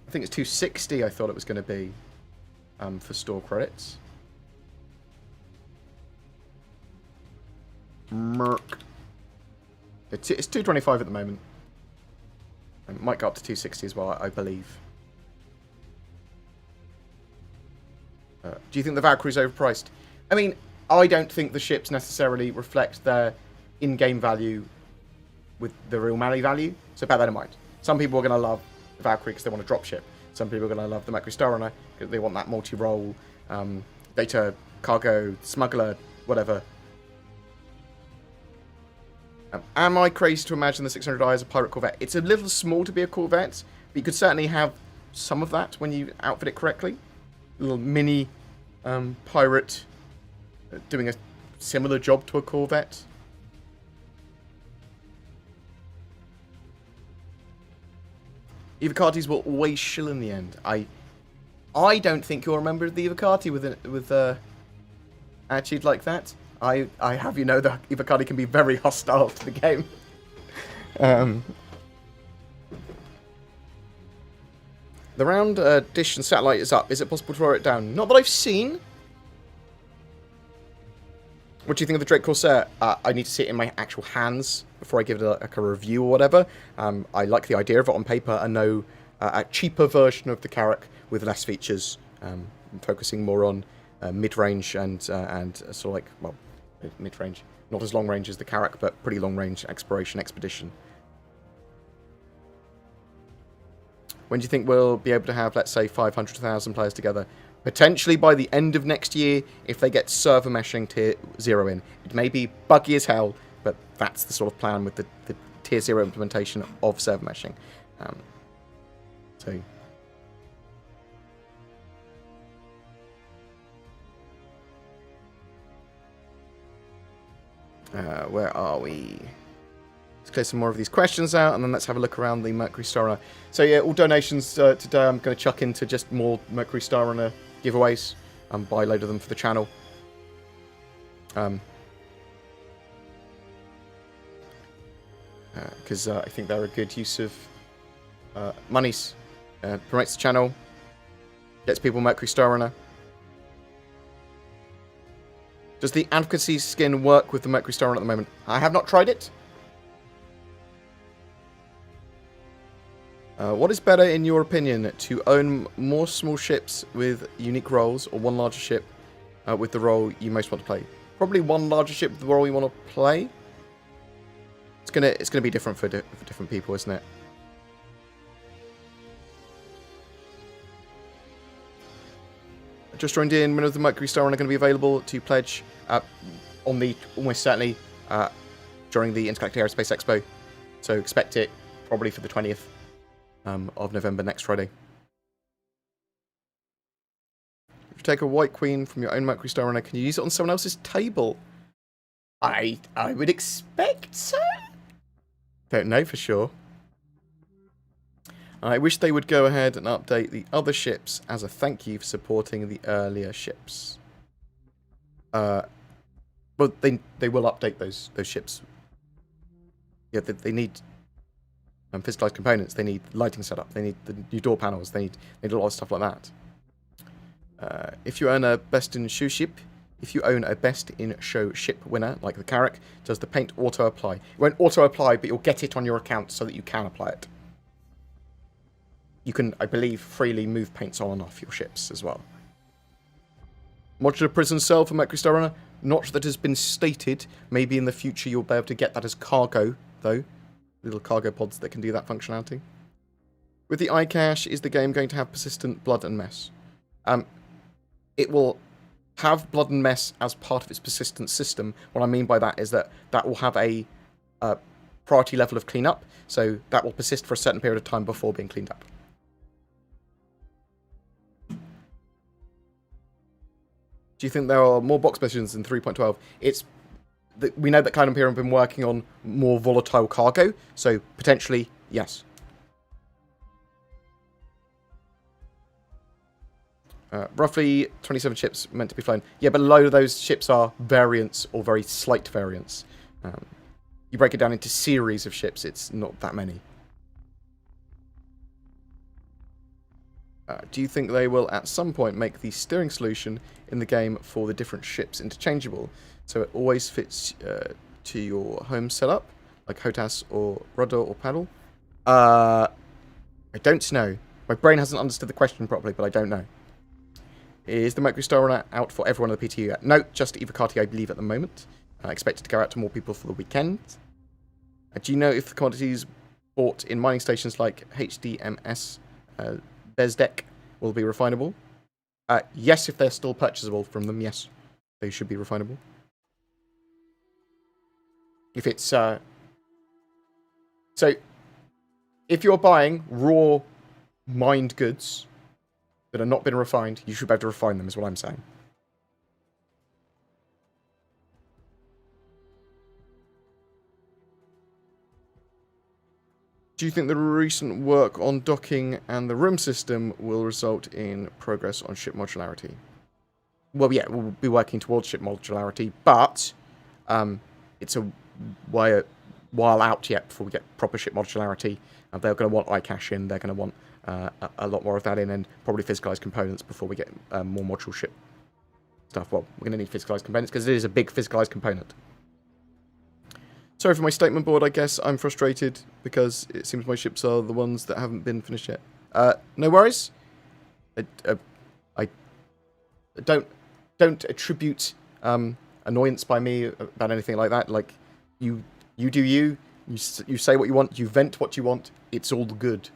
I think it's 260 I thought it was going to be for store credits. Merc. It's 225 at the moment. It might go up to 260 as well, I believe. Do you think the Valkyrie's overpriced? I mean, I don't think the ships necessarily reflect their in-game value with the real money value, so bear that in mind. Some people are going to love the Valkyrie because they want a dropship. Some people are going to love the Mercury Star Runner because they want that multi-role, data, cargo, smuggler, whatever. Am I crazy to imagine the 600i as a pirate corvette? It's a little small to be a corvette, but you could certainly have some of that when you outfit it correctly. A little mini pirate doing a similar job to a corvette. Evocatis will always shill in the end. I don't think you'll remember the Evocati with attitude like that. I have you know that Evocati can be very hostile to the game. The round dish and satellite is up. Is it possible to lower it down? Not that I've seen. What do you think of the Drake Corsair? I need to see it in my actual hands before I give it a review or whatever. I like the idea of it on paper. I know a cheaper version of the Carrack with less features, focusing more on mid-range and sort of like, well, mid-range. Not as long range as the Carrack, but pretty long range exploration expedition. When do you think we'll be able to have, let's say, 500,000 players together? Potentially by the end of next year, if they get server meshing tier 0 in. It may be buggy as hell, but that's the sort of plan with the tier 0 implementation of server meshing. Where are we? Let's clear some more of these questions out, and then let's have a look around the Mercury Star Runner. So yeah, all donations today I'm going to chuck into just more Mercury Star Runner giveaways. Buy a load of them for the channel. Because I think they're a good use of monies. Promotes the channel. Gets people Mercury Star Runner. Does the advocacy skin work with the Mercury Star Runner at the moment? I have not tried it. What is better, in your opinion, to own more small ships with unique roles, or one larger ship with the role you most want to play? Probably one larger ship with the role you want to play. It's gonna be different for different people, isn't it? Just joined in. When is the Mercury Star Runner going to be available to pledge on the almost certainly during the Intergalactic Aerospace Expo? So expect it probably for the 20th. Of November, next Friday. If you take a White Queen from your own Mercury Star Runner, can you use it on someone else's table? I would expect so. Don't know for sure. I wish they would go ahead and update the other ships as a thank you for supporting the earlier ships. Well, they will update those ships. Yeah, they need physicalized components. They need lighting setup. They need the new door panels. They need a lot of stuff like that. If you own a best in show ship winner like the Carrack, does the paint auto apply? It won't auto apply, but you'll get it on your account so that you can apply it. You can, I believe, freely move paints on and off your ships as well. Modular prison cell for Mercury Star Runner. Not that has been stated. Maybe in the future you'll be able to get that as cargo, though. Little cargo pods that can do that functionality. With the iCache, is the game going to have persistent blood and mess? It will have blood and mess as part of its persistent system. What I mean by that is that will have a priority level of cleanup, so that will persist for a certain period of time before being cleaned up. Do you think there are more box missions in 3.12? We know that Cloud Imperium have been working on more volatile cargo, so potentially, yes. Roughly 27 ships meant to be flown. Yeah, but a load of those ships are variants or very slight variants. You break it down into series of ships, it's not that many. Do you think they will at some point make the steering solution in the game for the different ships interchangeable, so it always fits to your home setup, like HOTAS or rudder or paddle? I don't know. My brain hasn't understood the question properly, but I don't know. Is the Mercury Star Runner out for everyone on the PTU yet? No, just Eva Carty, I believe, at the moment. I expect it to go out to more people for the weekend. Do you know if the commodities bought in mining stations like HDMS Bezdek will be refinable? Yes, if they're still purchasable from them, yes. They should be refinable. If it's... So, if you're buying raw mined goods that have not been refined, you should be able to refine them, is what I'm saying. Do you think the recent work on docking and the room system will result in progress on ship modularity? Well, yeah, we'll be working towards ship modularity, but it's a while out yet before we get proper ship modularity. They're going to want iCache in, they're going to want a lot more of that in, and probably physicalized components before we get more module ship stuff. Well, we're going to need physicalized components because it is a big physicalized component. Sorry for my statement board, I guess. I'm frustrated because it seems my ships are the ones that haven't been finished yet. No worries. I don't attribute annoyance by me about anything like that. Like, you do you. You say what you want. You vent what you want. It's all good.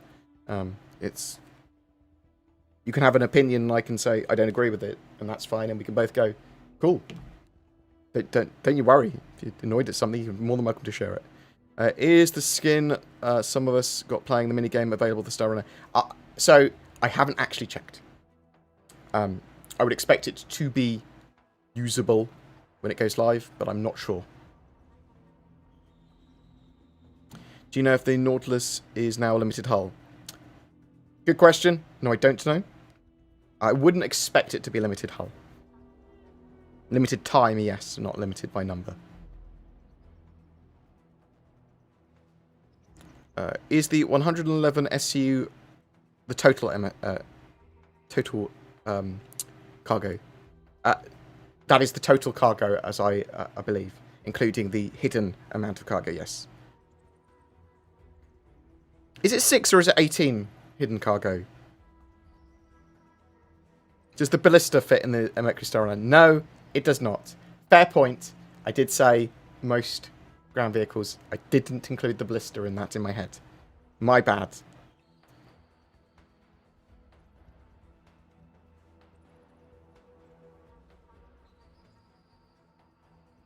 It's... You can have an opinion and I can say, I don't agree with it. And that's fine. And we can both go, cool. Don't you worry. If you're annoyed at something, you're more than welcome to share it. Is the skin some of us got playing the minigame available to Star Runner? So, I haven't actually checked. I would expect it to be usable when it goes live, but I'm not sure. Do you know if the Nautilus is now a limited hull? Good question. No, I don't know. I wouldn't expect it to be a limited hull. Limited time, yes, not limited by number. Is the 111 SU the total cargo? That is the total cargo, as I believe, including the hidden amount of cargo, yes. Is it 6 or is it 18 hidden cargo? Does the ballista fit in the Mercury Star Runner? No, it does not. Fair point. I did say most ground vehicles. I didn't include the ballista in that in my head. My bad.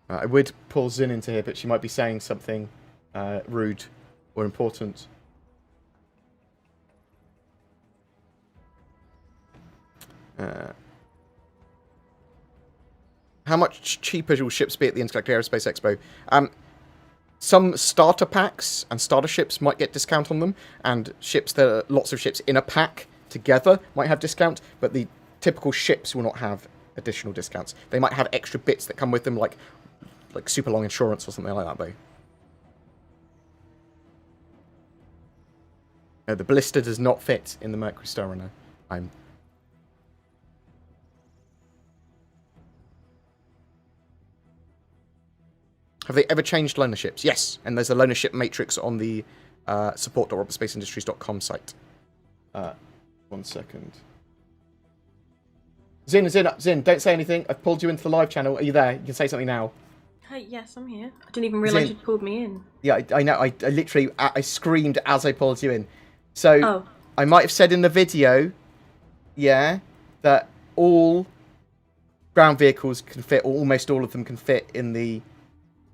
I would pull Zin into here, but she might be saying something rude or important. How much cheaper will ships be at the Intergalactic Aerospace Expo? Some starter packs and starter ships might get discount on them, and ships that are lots of ships in a pack together might have discount, but the typical ships will not have additional discounts. They might have extra bits that come with them, like super long insurance or something like that, though. No, the ballista does not fit in the Mercury Star Runner. Have they ever changed loaner ships? Yes, and there's a loaner ship matrix on the support.robertspaceindustriescom site. 1 second. Zin, don't say anything. I've pulled you into the live channel. Are you there? You can say something now. Hey, yes, I'm here. I didn't even realise you'd pulled me in. Yeah, I know. I literally I screamed as I pulled you in. So, I might have said in the video, yeah, that all ground vehicles can fit, or almost all of them can fit in the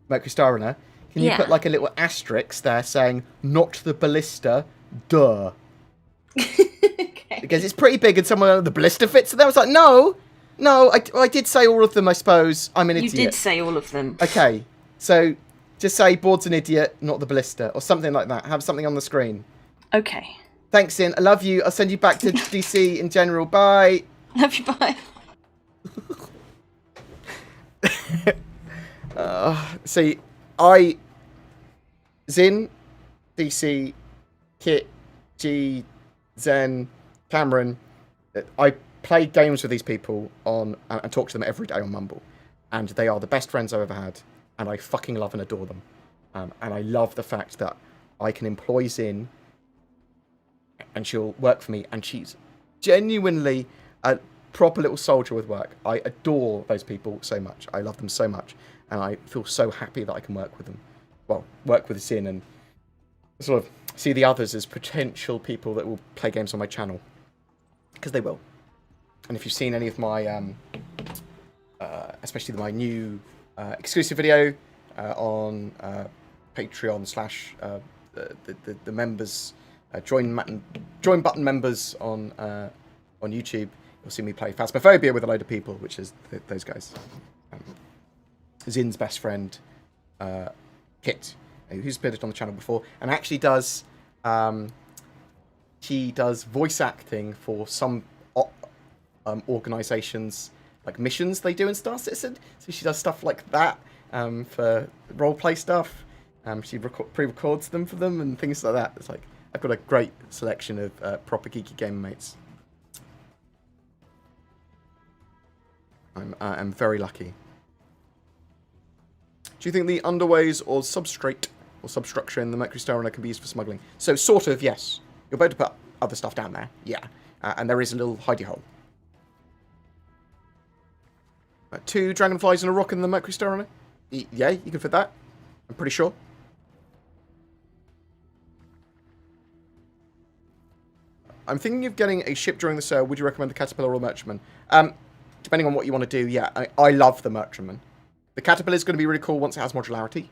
Mercury Star Runner. Can you put like a little asterisk there saying, not the ballista, duh. Okay. Because it's pretty big and someone, the ballista fits. And I was like, no, I did say all of them, I suppose. I'm an idiot. You did say all of them. Okay, so just say, Board's an idiot, not the ballista, or something like that. Have something on the screen. Okay. Thanks, Sin. I love you. I'll send you back to DC in general. Bye. Love you, bye. See, Zin, DC, Kit, G, Zen, Cameron, I play games with these people on and talk to them every day on Mumble, and they are the best friends I've ever had, and I fucking love and adore them. And I love the fact that I can employ Zin, and she'll work for me, and she's genuinely a proper little soldier with work. I adore those people so much. I love them so much, and I feel so happy that I can work with them. Well, work with Zin and sort of see the others as potential people that will play games on my channel, because they will. And if you've seen any of my, especially my new exclusive video on Patreon / the members, join button members on YouTube, you'll see me play Phasmophobia with a load of people, which is those guys. Zin's best friend, Kit, who's appeared on the channel before, and actually does she does voice acting for some organizations, like missions they do in Star Citizen. So she does stuff like that for roleplay stuff. She pre-records them for them and things like that. It's like I've got a great selection of proper geeky gamer mates. I'm very lucky. Do you think the underways or substrate or substructure in the Mercury Star Runner can be used for smuggling? So sort of, yes. You're about to put other stuff down there, yeah. And there is a little hidey hole. 2 dragonflies and a rock in the Mercury Star Runner? Yeah, you can fit that. I'm pretty sure. I'm thinking of getting a ship during the sale. Would you recommend the Caterpillar or Merchantman? Depending on what you want to do, yeah. I love the Merchantman. The Caterpillar is going to be really cool once it has modularity.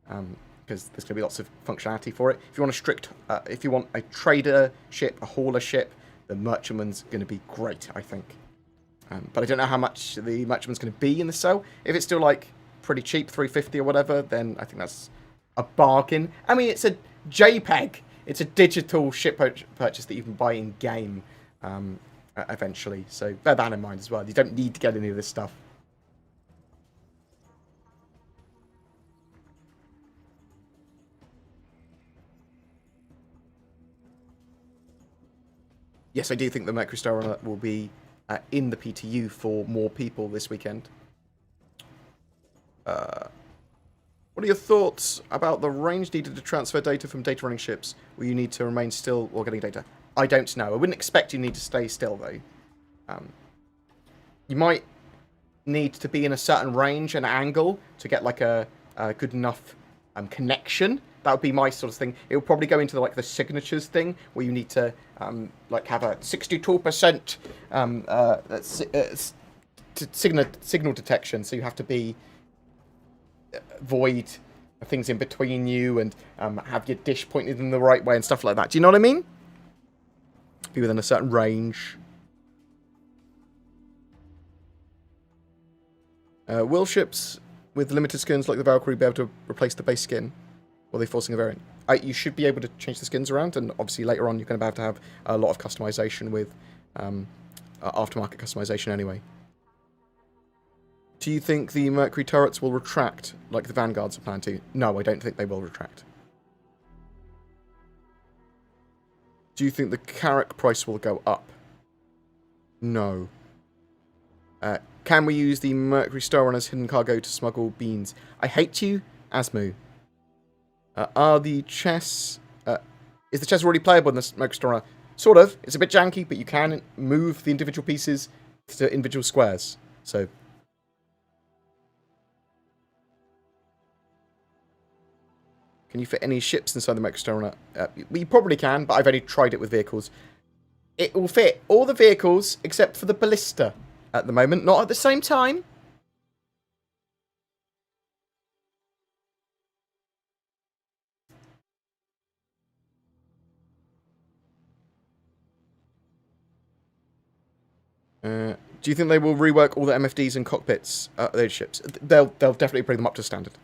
Because there's going to be lots of functionality for it. If you want if you want a trader ship, a hauler ship, the Merchantman's going to be great, I think. But I don't know how much the Merchantman's going to be in the sale. If it's still like pretty cheap, $350 or whatever, then I think that's a bargain. I mean, it's a JPEG. It's a digital ship purchase that you can buy in game eventually. So bear that in mind as well. You don't need to get any of this stuff. Yes, I do think the Mercury Star Runner will be in the PTU for more people this weekend. What are your thoughts about the range needed to transfer data from data running ships? Will you need to remain still while getting data? I don't know. I wouldn't expect you need to stay still, though. You might need to be in a certain range and angle to get like a good enough connection. That would be my sort of thing. It will probably go into the signatures thing, where you need to like have a 62% signal detection. So you have to be void things in between you and have your dish pointed in the right way and stuff like that. Do you know what I mean? Be within a certain range. Will ships with limited skins like the Valkyrie be able to replace the base skin? Or are they forcing a variant? You should be able to change the skins around, and obviously later on you're going to have a lot of customization with aftermarket customization anyway. Do you think the Mercury turrets will retract like the Vanguards are planned to? No, I don't think they will retract. Do you think the Carrack price will go up? No. Can we use the Mercury Star Runner's hidden cargo to smuggle beans? I hate you, Asmu. Are the chess... is the chess already playable in the Mercury Star Runner? Sort of. It's a bit janky, but you can move the individual pieces to individual squares. So... Can you fit any ships inside the Mercury Star Runner? You probably can, but I've only tried it with vehicles. It will fit all the vehicles except for the ballista at the moment. Not at the same time. Do you think they will rework all the MFDs and cockpits of those ships? They'll definitely bring them up to standard.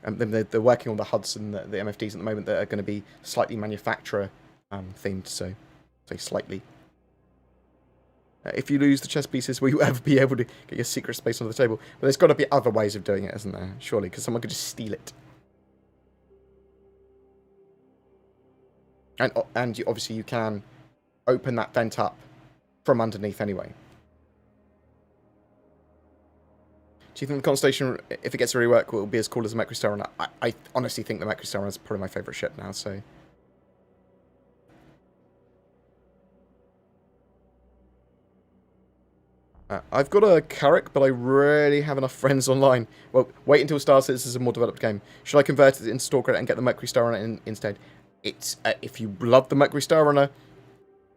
They're working on the HUDs and the MFDs at the moment that are going to be slightly manufacturer themed, so say slightly. If you lose the chess pieces, will you ever be able to get your secret space onto the table? But there's got to be other ways of doing it, isn't there? Surely, because someone could just steal it. And obviously you can open that vent up from underneath anyway. Do you think the Constellation, if it gets to rework, will be as cool as the Mercury Star Runner? I honestly think the Mercury Star Runner is probably my favourite ship now, so... I've got a Carrack, but I rarely have enough friends online. Well, wait until Star Citizen is a more developed game. Should I convert it into Store Credit and get the Mercury Star Runner instead? It's if you love the Mercury Star Runner,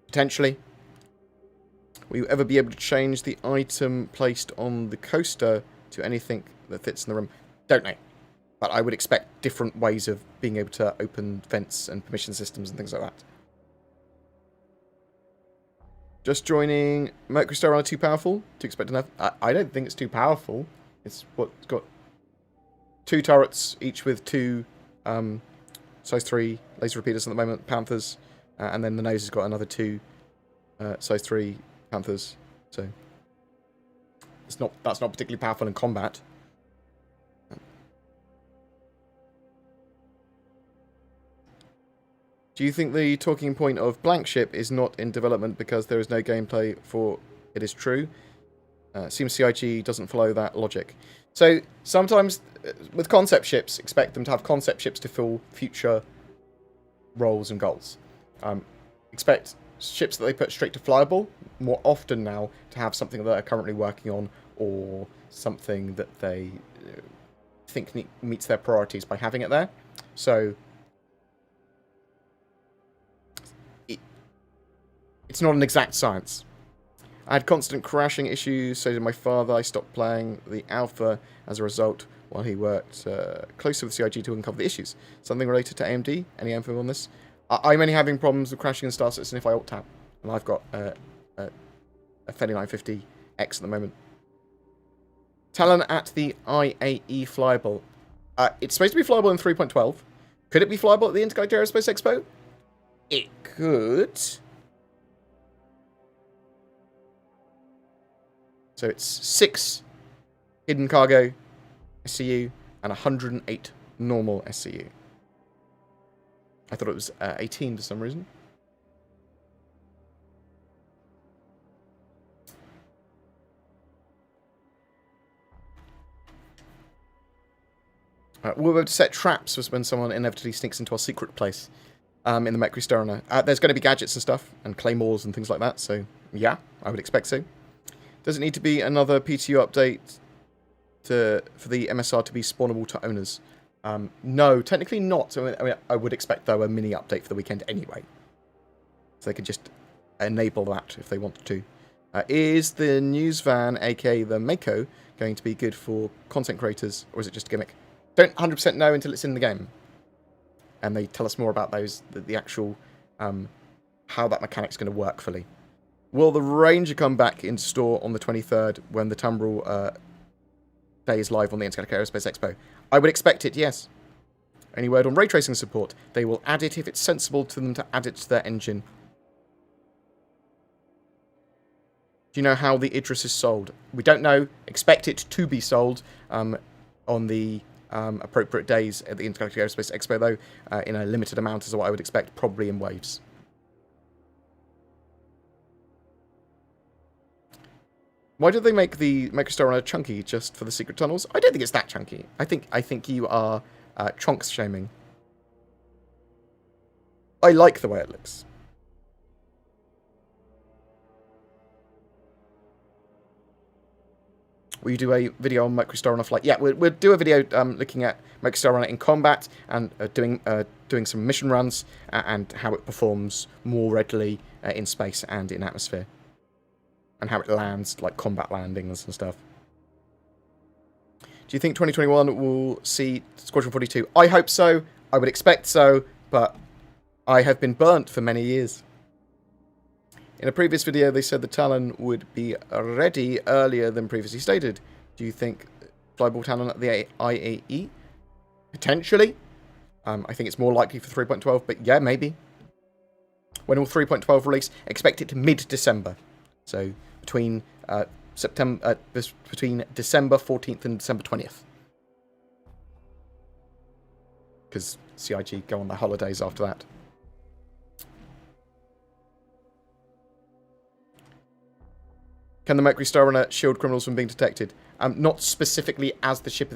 potentially. Will you ever be able to change the item placed on the coaster to anything that fits in the room? Don't know. But I would expect different ways of being able to open vents and permission systems and things like that. Just joining Mercury Star Runner too powerful to expect enough? I don't think it's too powerful. It's got 2 turrets, each with 2 size 3 laser repeaters at the moment, Panthers, and then the nose has got another 2 size 3 Panthers. So that's not particularly powerful in combat. Do you think the talking point of blank ship is not in development because there is no gameplay for it is true? Seems CIG doesn't follow that logic. So sometimes with concept ships, expect them to have concept ships to fill future roles and goals. Expect ships that they put straight to flyable more often now to have something that they're currently working on or something that they think meets their priorities by having it there. So it's not an exact science. I had constant crashing issues, so did my father. I stopped playing the alpha as a result while he worked closer with CIG to uncover the issues. Something related to AMD? Any info on this? I'm only having problems with crashing in Star Citizen if I alt-tab. And I've got a 3950X at the moment. Talon at the IAE flyable. It's supposed to be flyable in 3.12. Could it be flyable at the Intergalactic Aerospace Expo? It could. So it's 6 hidden cargo SCU and 108 normal SCU. I thought it was 18 for some reason. We'll be able to set traps when someone inevitably sneaks into our secret place in the Mercury Star Runner. There's going to be gadgets and stuff, and claymores and things like that, so yeah, I would expect so. Does it need to be another PTU update for the MSR to be spawnable to owners? No, technically not. I mean, I would expect, though, a mini update for the weekend anyway. So they could just enable that if they wanted to. Is the news van, aka the Mako, going to be good for content creators, or is it just a gimmick? Don't 100% know until it's in the game. And they tell us more about the actual, how that mechanic's going to work fully. Will the Ranger come back into store on the 23rd when the Tumbrel day is live on the Intergalactic Aerospace Expo? I would expect it, yes. Any word on ray tracing support? They will add it if it's sensible to them to add it to their engine. Do you know how the Idris is sold? We don't know. Expect it to be sold on the appropriate days at the Intergalactic Aerospace Expo, though, in a limited amount is what I would expect, probably in waves. Why did they make the Mercury Star Runner chunky just for the secret tunnels? I don't think it's that chunky. I think you are chunks shaming. I like the way it looks. Will you do a video on Mercury Star Runner flight? Yeah, we'll do a video looking at Mercury Star Runner in combat and doing some mission runs and how it performs more readily in space and in atmosphere. And how it lands, like combat landings and stuff. Do you think 2021 will see Squadron 42? I hope so. I would expect so, but I have been burnt for many years. In a previous video, they said the Talon would be ready earlier than previously stated. Do you think flyable Talon at the IAE? Potentially. I think it's more likely for 3.12, but yeah, maybe. When will 3.12 release? Expect it to mid-December. So between between December 14th and December 20th. Because CIG go on their holidays after that. Can the Mercury Star Runner shield criminals from being detected? Not specifically as the ship.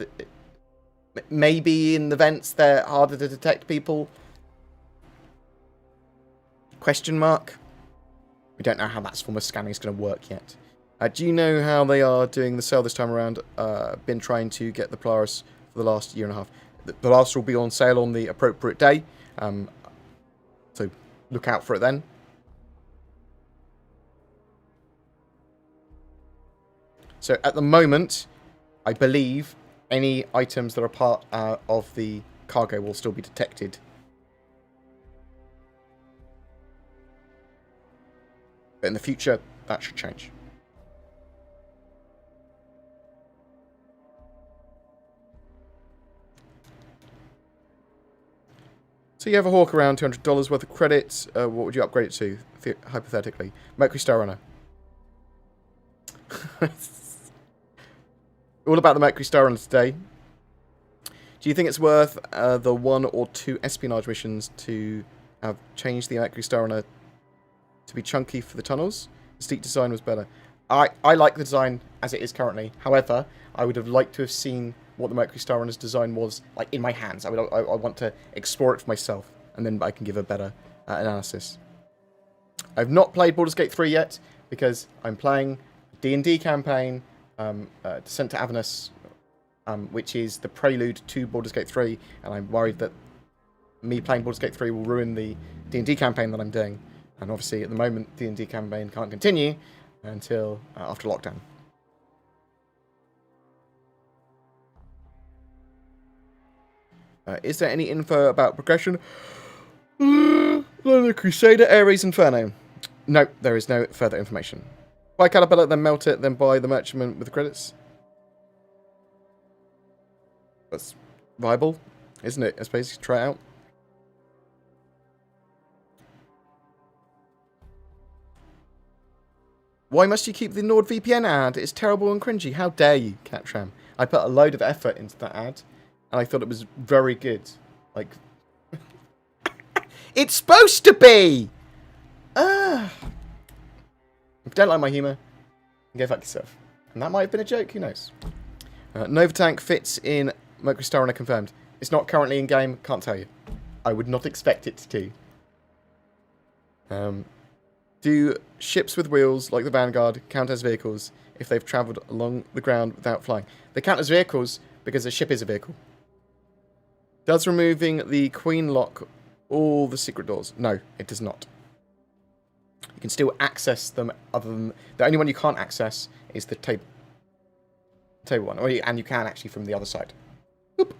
Maybe in the vents they're harder to detect people. Question mark. We don't know how that form of scanning is going to work yet. Do you know how they are doing the sale this time around? Been trying to get the Polaris for the last year and a half. The Polaris will be on sale on the appropriate day. So look out for it then. So at the moment, I believe any items that are part of the cargo will still be detected. But in the future, that should change. So you have a Hawk around $200 worth of credits. What would you upgrade it to, hypothetically? Mercury Star Runner. All about the Mercury Star Runner today. Do you think it's worth the 1 or 2 espionage missions to have changed the Mercury Star Runner to be chunky for the tunnels? The steep design was better. I like the design as it is currently. However, I would have liked to have seen what the Mercury Star Runner's design was like in my hands. I want to explore it for myself, and then I can give a better analysis. I've not played Baldur's Gate 3 yet because I'm playing D&D campaign, Descent to Avernus, which is the prelude to Baldur's Gate 3, and I'm worried that me playing Baldur's Gate 3 will ruin the D&D campaign that I'm doing. And obviously, at the moment, the D&D campaign can't continue until after lockdown. Is there any info about progression? The Crusader, Ares, Inferno. No, there is no further information. Buy Caterpillar, then melt it, then buy the merchantman with the credits. That's viable, isn't it? I suppose you should try it out. Why must you keep the NordVPN ad? It's terrible and cringy. How dare you, Catram? I put a load of effort into that ad, and I thought it was very good. Like, it's supposed to be! If you don't like my humour, go fuck yourself. And that might have been a joke, who knows? Nova Tank fits in Mercury Star Runner confirmed. It's not currently in game, can't tell you. I would not expect it to. Do ships with wheels, like the Vanguard, count as vehicles if they've travelled along the ground without flying? They count as vehicles because a ship is a vehicle. Does removing the Queen lock all the secret doors? No, it does not. You can still access them other than... The only one you can't access is the table one. And you can actually from the other side. Oop.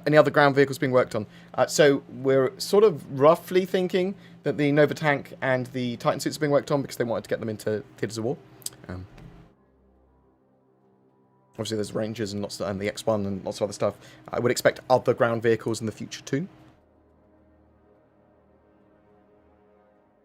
Any other ground vehicles being worked on? So we're sort of roughly thinking that the Nova Tank and the Titan suits are being worked on because they wanted to get them into theatres of war. Obviously, there's Rangers and the X1 and lots of other stuff. I would expect other ground vehicles in the future too.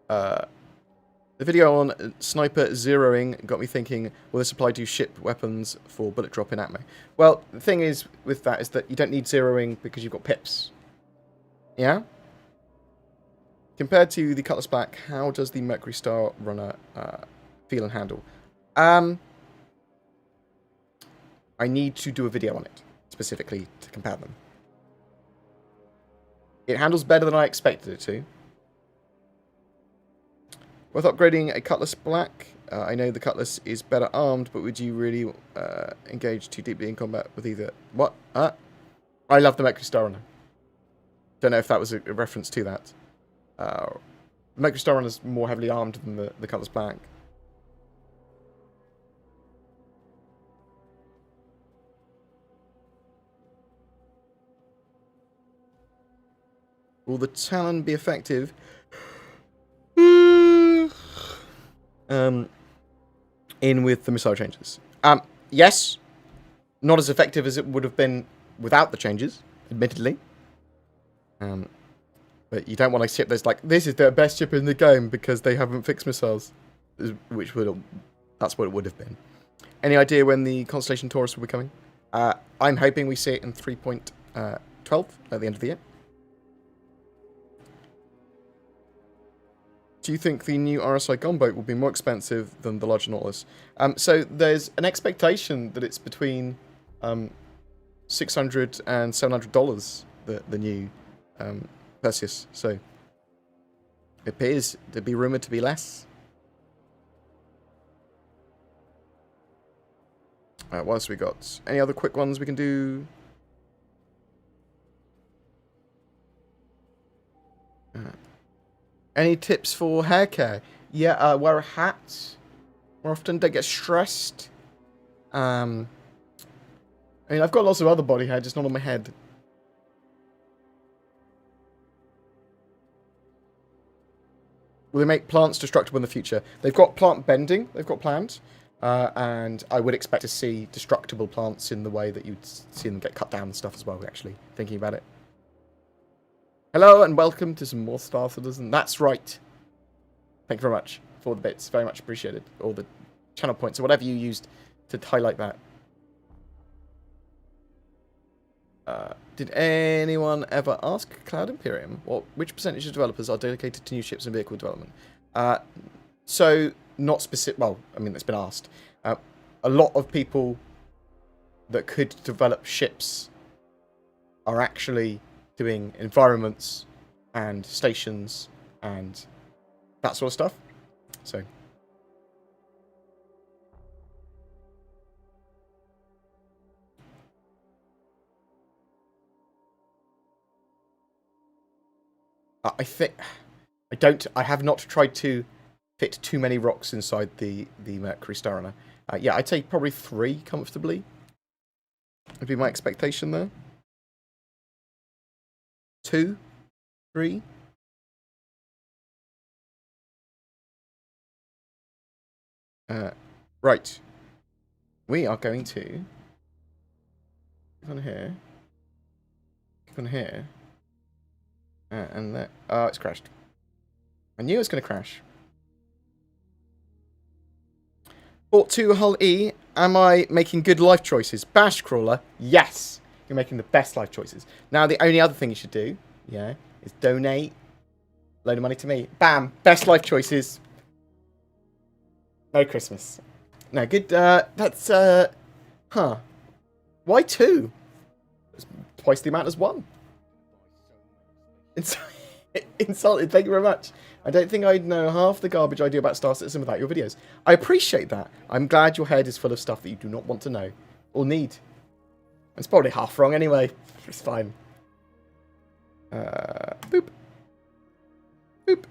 The video on sniper zeroing got me thinking, will this apply to ship weapons for bullet drop in Atmo? Well, the thing is with that is that you don't need zeroing because you've got pips. Yeah? Compared to the Cutlass Black, how does the Mercury Star Runner feel and handle? I need to do a video on it, specifically to compare them. It handles better than I expected it to. Worth upgrading a Cutlass Black. I know the Cutlass is better armed, but would you really engage too deeply in combat with either? What? I love the Mercury Star Runner. Don't know if that was a reference to that. The Mercury Star Runner is more heavily armed than the Cutlass Black. Will the Talon be effective? In with the missile changes. Yes. Not as effective as it would have been without the changes, admittedly. But you don't want a ship that's like, this is the best ship in the game because they haven't fixed missiles. That's what it would have been. Any idea when the Constellation Taurus will be coming? I'm hoping we see it in 3.12 at the end of the year. Do you think the new RSI gunboat will be more expensive than the larger Nautilus? So there's an expectation that it's between $600 and $700, the new Perseus. So it appears to be rumoured to be less. What else we got? Any other quick ones we can do? Any tips for hair care? Yeah, wear a hat more often. Don't get stressed. I mean, I've got lots of other body hair, just not on my head. Will they make plants destructible in the future? They've got plant bending. They've got planned. And I would expect to see destructible plants in the way that you'd see them get cut down and stuff as well, actually, thinking about it. Hello and welcome to some more Star Citizen. That's right. Thank you very much for the bits. Very much appreciated. All the channel points or whatever you used to highlight that. Did anyone ever ask Cloud Imperium which percentage of developers are dedicated to new ships and vehicle development? So, not specific. Well, I mean, it's been asked. A lot of people that could develop ships are actually doing environments and stations and that sort of stuff. So. I have not tried to fit too many rocks inside the Mercury Star Runner. Yeah, I'd say probably 3 comfortably would be my expectation there. 2, 3. Right. We are going to click on here. Click on here. And that. Oh, it's crashed. I knew it was going to crash. Port 2 Hull E. Am I making good life choices? Bash Crawler. Yes. You're making the best life choices. Now, the only other thing you should do, yeah, is donate a load of money to me. Bam. Best life choices. Merry Christmas. No, good. That's, huh. Why 2? It's twice the amount as 1. Insulted. Thank you very much. I don't think I'd know half the garbage I do about Star Citizen without your videos. I appreciate that. I'm glad your head is full of stuff that you do not want to know or need. It's probably half wrong anyway. It's fine. Boop. Boop.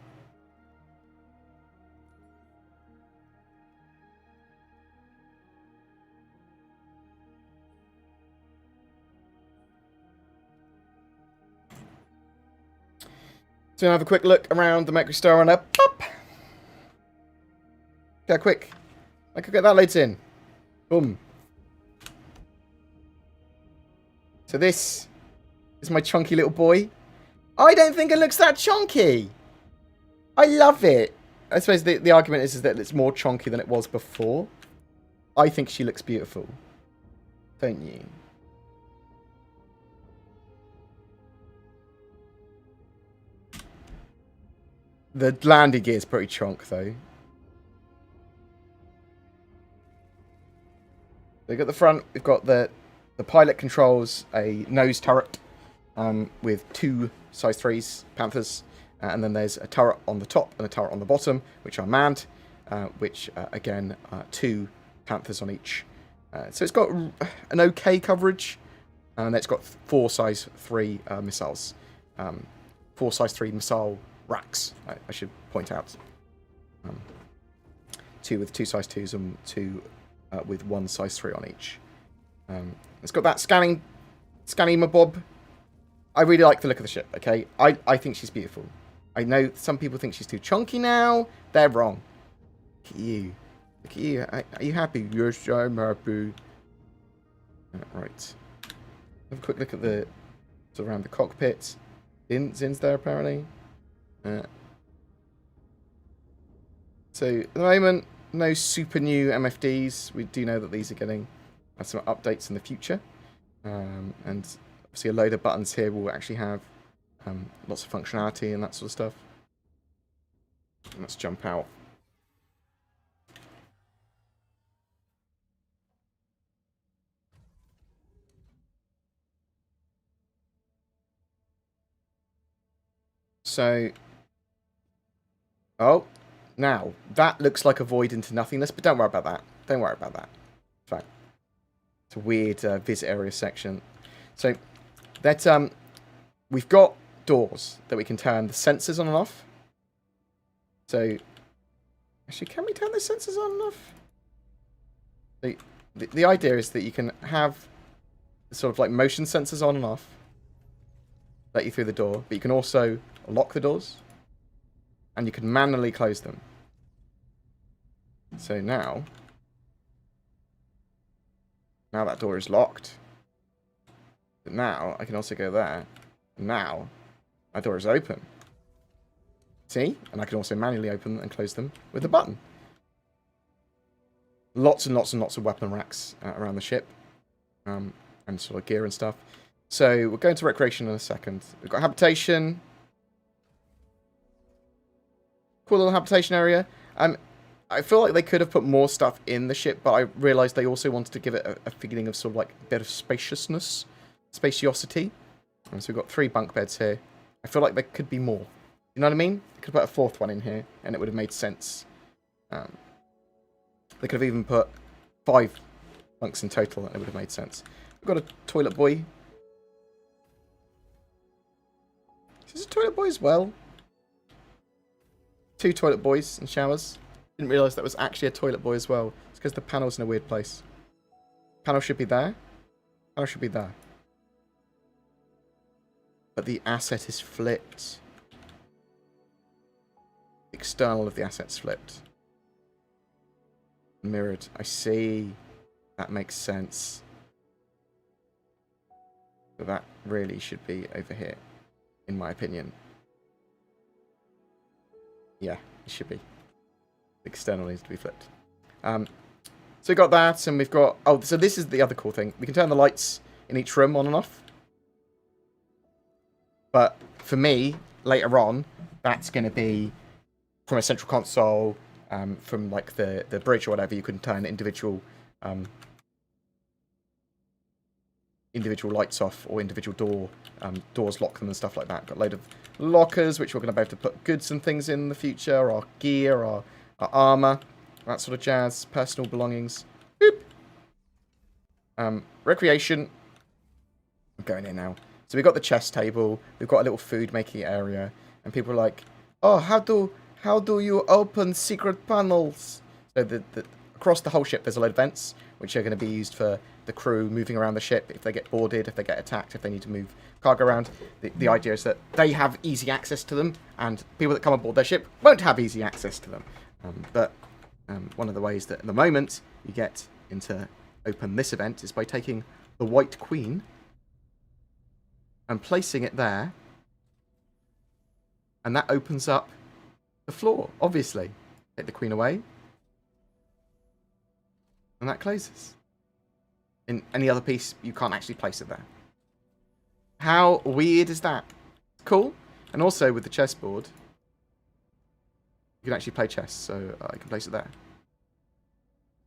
So have a quick look around the Mercury Star Runner. Pop! Yeah, quick. I could get that loads in. Boom. So this is my chunky little boy. I don't think it looks that chunky. I love it. I suppose the argument is that it's more chunky than it was before. I think she looks beautiful. Don't you? The landing gear is pretty chunk, though. Look at the front. We've got the pilot controls a nose turret with 2 size 3s, Panthers. And then there's a turret on the top and a turret on the bottom, which are manned. Which, again, 2 Panthers on each. So it's got an okay coverage. And it's got 4 size 3 missiles. 4 size 3 missile racks, I should point out. 2 with 2 size 2s and 2 with 1 size 3 on each. It's got that scanning mabob. I really like the look of the ship, okay? I think she's beautiful. I know some people think she's too chunky now. They're wrong. Look at you. Look at you. Are you happy? Yes, I'm happy. Right. Have a quick look at the around the cockpit. Zin's there apparently. So at the moment, no super new MFDs. We do know that these are getting some updates in the future. And obviously a load of buttons here will actually have lots of functionality and that sort of stuff. And let's jump out. So, oh, now that looks like a void into nothingness, but don't worry about that. Don't worry about that. It's fine. It's a weird visit area section. So that we've got doors that we can turn the sensors on and off. So actually, can we turn the sensors on and off? The idea is that you can have sort of like motion sensors on and off, let you through the door, but you can also lock the doors, and you can manually close them. So now that door is locked. But now I can also go there. And now my door is open. See? And I can also manually open and close them with a button. Lots and lots and lots of weapon racks around the ship. And sort of gear and stuff. So we'll go into recreation in a second. We've got habitation. Cool little habitation area. I feel like they could have put more stuff in the ship, but I realised they also wanted to give it a feeling of sort of like a bit of spaciousness. Spaciosity. And so we've got 3 bunk beds here. I feel like there could be more. You know what I mean? They could have put a 4th one in here, and it would have made sense. They could have even put 5 bunks in total, and it would have made sense. We've got a toilet boy. Is this a toilet boy as well? 2 toilet boys and showers. Didn't realise that was actually a toilet boy as well. It's because the panel's in a weird place. Panel should be there. Panel should be there. But the asset is flipped. The external of the asset's flipped. Mirrored. I see. That makes sense. So that really should be over here, in my opinion. Yeah, it should be. The external needs to be flipped. So we've got that, and we've got... Oh, so this is the other cool thing. We can turn the lights in each room on and off. But for me, later on, that's going to be from a central console, from like the bridge or whatever. You can turn individual lights off, or individual doors lock them and stuff like that. Got a load of lockers, which we're going to be able to put goods and things in the future, our gear, our armor, that sort of jazz, personal belongings. Boop. Recreation. I'm going in now. So we've got the chess table, we've got a little food making area, and people are like, oh, how do you open secret panels? So across the whole ship there's a load of vents, which are going to be used for the crew moving around the ship if they get boarded, if they get attacked, if they need to move cargo around. The idea is that they have easy access to them, and people that come aboard their ship won't have easy access to them. But one of the ways that at the moment you get into open this event is by taking the White Queen and placing it there, and that opens up the floor, obviously. Take the Queen away, and that closes. In any other piece, you can't actually place it there. How weird is that? Cool. And also with the chessboard, you can actually play chess, so I can place it there.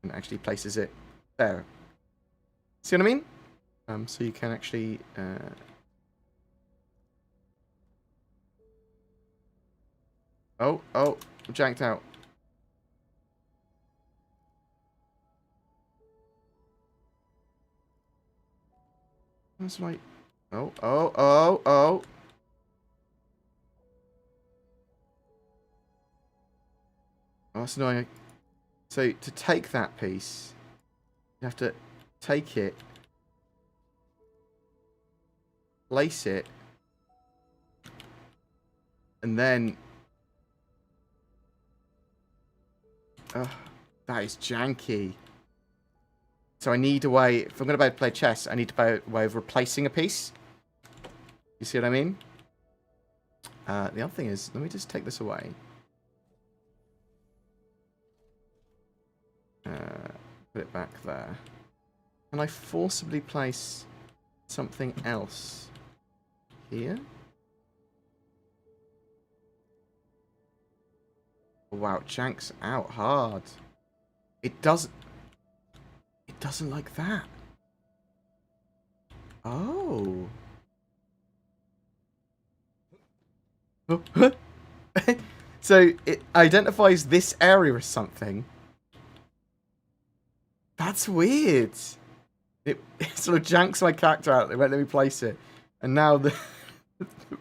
And it actually places it there. See what I mean? So you can actually... Oh, I'm janked out. That's like... Oh. Oh, that's annoying. So, to take that piece, you have to take it, place it, and then... that is janky. So I need a way, if I'm going to be able to play chess, I need a way of replacing a piece. You see what I mean? The other thing is, let me just take this away. Put it back there. Can I forcibly place something else here? Oh, wow, it janks out hard. It doesn't like that. Oh. So it identifies this area as something. That's weird. It sort of janks my character out. It won't let me place it. And now the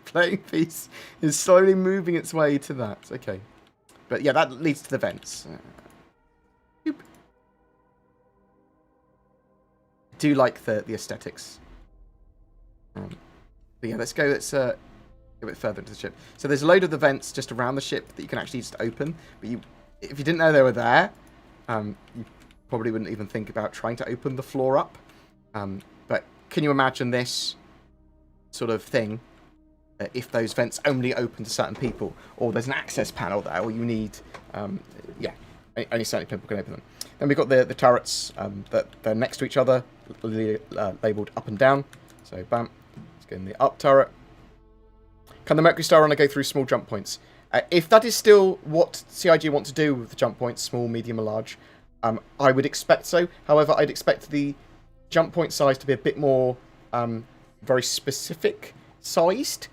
playing piece is slowly moving its way to that. Okay. But yeah, that leads to the vents. I do like the aesthetics. But yeah, let's go. Let's go a bit further into the ship. So there's a load of the vents just around the ship that you can actually just open. But if you didn't know they were there, you probably wouldn't even think about trying to open the floor up. But can you imagine this sort of thing if those vents only open to certain people, or there's an access panel there, or you need, yeah, only certain people can open them. Then we've got the turrets that they're next to each other, labelled up and down. So bam, let's get in the up turret. Can the Mercury Star Runner go through small jump points? If that is still what CIG want to do with the jump points, small, medium, or large, I would expect so. However, I'd expect the jump point size to be a bit more very specific sized.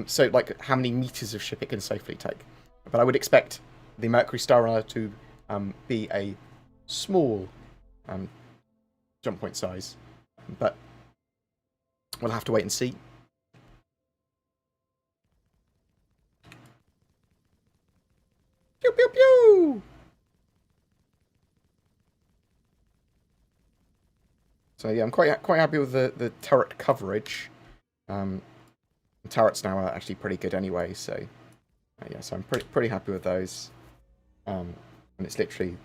So, like, how many meters of ship it can safely take. But I would expect the Mercury Star Runner to be a small jump point size. But we'll have to wait and see. Pew, pew, pew! So yeah, I'm quite happy with the turret coverage. The turrets now are actually pretty good anyway, so yeah, so I'm pretty happy with those. And it's literally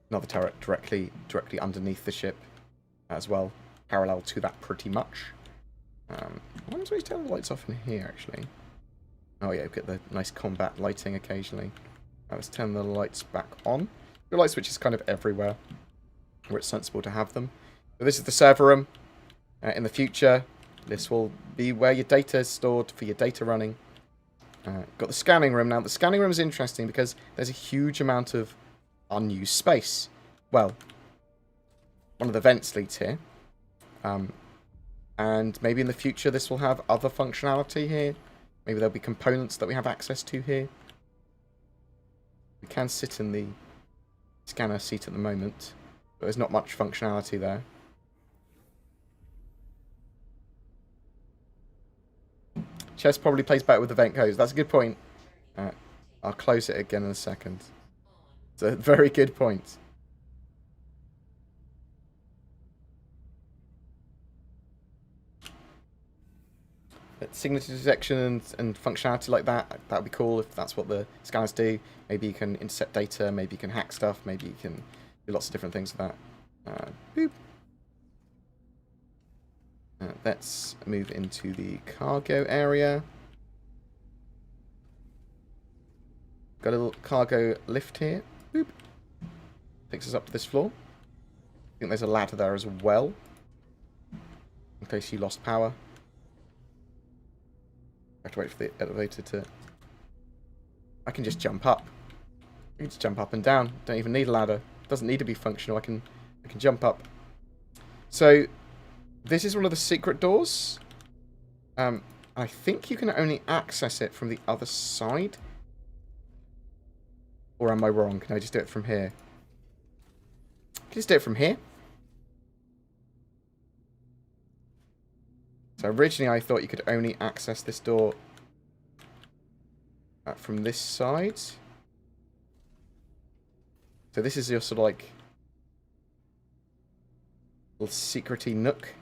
another turret directly underneath the ship as well, parallel to that pretty much. Why don't we turn the lights off in here actually? Oh yeah, we've got the nice combat lighting occasionally. Let's turn the lights back on. The light switch is kind of everywhere where it's sensible to have them. So this is the server room. In the future, this will be where your data is stored for your data running. Got the scanning room. Now, the scanning room is interesting because there's a huge amount of unused space. Well, one of the vents leads here. And maybe in the future this will have other functionality here. Maybe there'll be components that we have access to here. We can sit in the scanner seat at the moment, but there's not much functionality there. Chess probably plays better with the vent codes. That's a good point. I'll close it again in a second. It's a very good point. Signature detection and functionality like that would be cool if that's what the scanners do. Maybe you can intercept data, maybe you can hack stuff, maybe you can do lots of different things with that. Boop. Let's move into the cargo area. Got a little cargo lift here. Boop. Takes us up to this floor. I think there's a ladder there as well, in case you lost power. I have to wait for the elevator to... I can just jump up. I can just jump up and down. Don't even need a ladder. Doesn't need to be functional. I can jump up. So, this is one of the secret doors. I think you can only access it from the other side. Or am I wrong? Can I just do it from here? Can I just do it from here? So originally I thought you could only access this door from this side. So this is your sort of like little secret-y nook,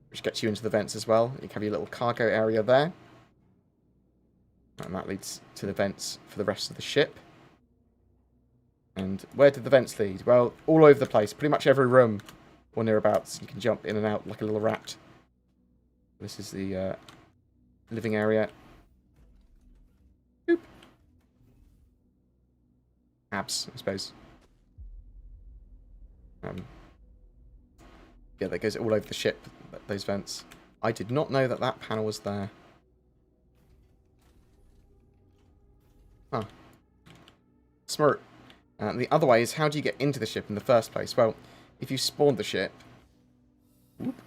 which gets you into the vents as well. You can have your little cargo area there. And that leads to the vents for the rest of the ship. And where did the vents lead? Well, all over the place. Pretty much every room or nearabouts. You can jump in and out like a little rat. This is the living area. Boop. Abs, I suppose. Yeah, that goes all over the ship, those vents. I did not know that that panel was there. Huh. Smart. The other way is, how do you get into the ship in the first place? Well, if you spawn the ship, whoop,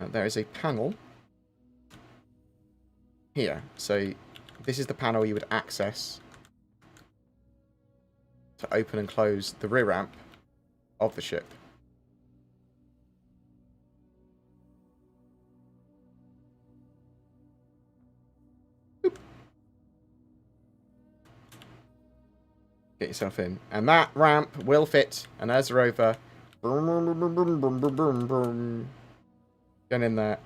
there is a panel here. So this is the panel you would access to open and close the rear ramp of the ship. Get yourself in. And that ramp will fit an Urza Rover. Going in there.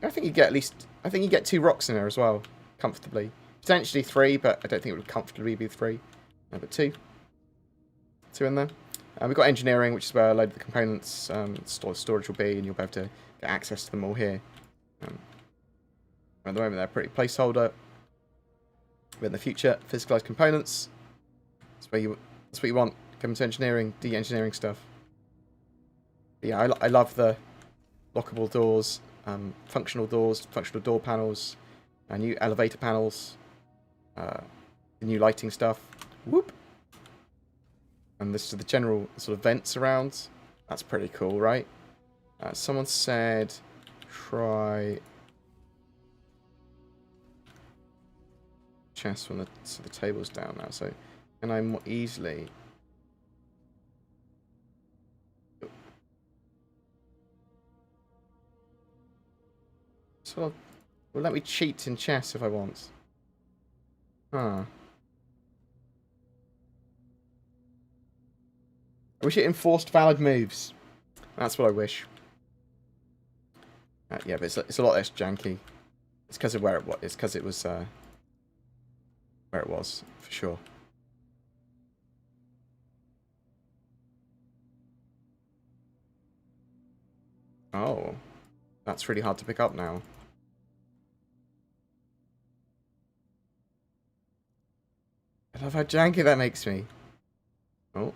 I think you get at least... I think you get 2 rocks in there as well. Comfortably. Potentially 3, but I don't think it would comfortably be 3. No, but 2. 2 in there. We've got engineering, which is where a load of the components storage will be, and you'll be able to get access to them all here. At the moment, they're a pretty placeholder. But in the future, physicalized components. That's what you want. Come into engineering, de-engineering stuff. But yeah, I love the lockable doors, functional door panels, new elevator panels, the new lighting stuff. Whoop. And this is the general sort of vents around. That's pretty cool, right? Someone said try chest when the table's down now, so can I more easily sort of will let me cheat in chess if I want. Huh. I wish it enforced valid moves. That's what I wish. Yeah, but it's a lot less janky. It's because of where it was. It's because it was where it was, for sure. Oh, that's really hard to pick up now. I love how janky that makes me. Oh.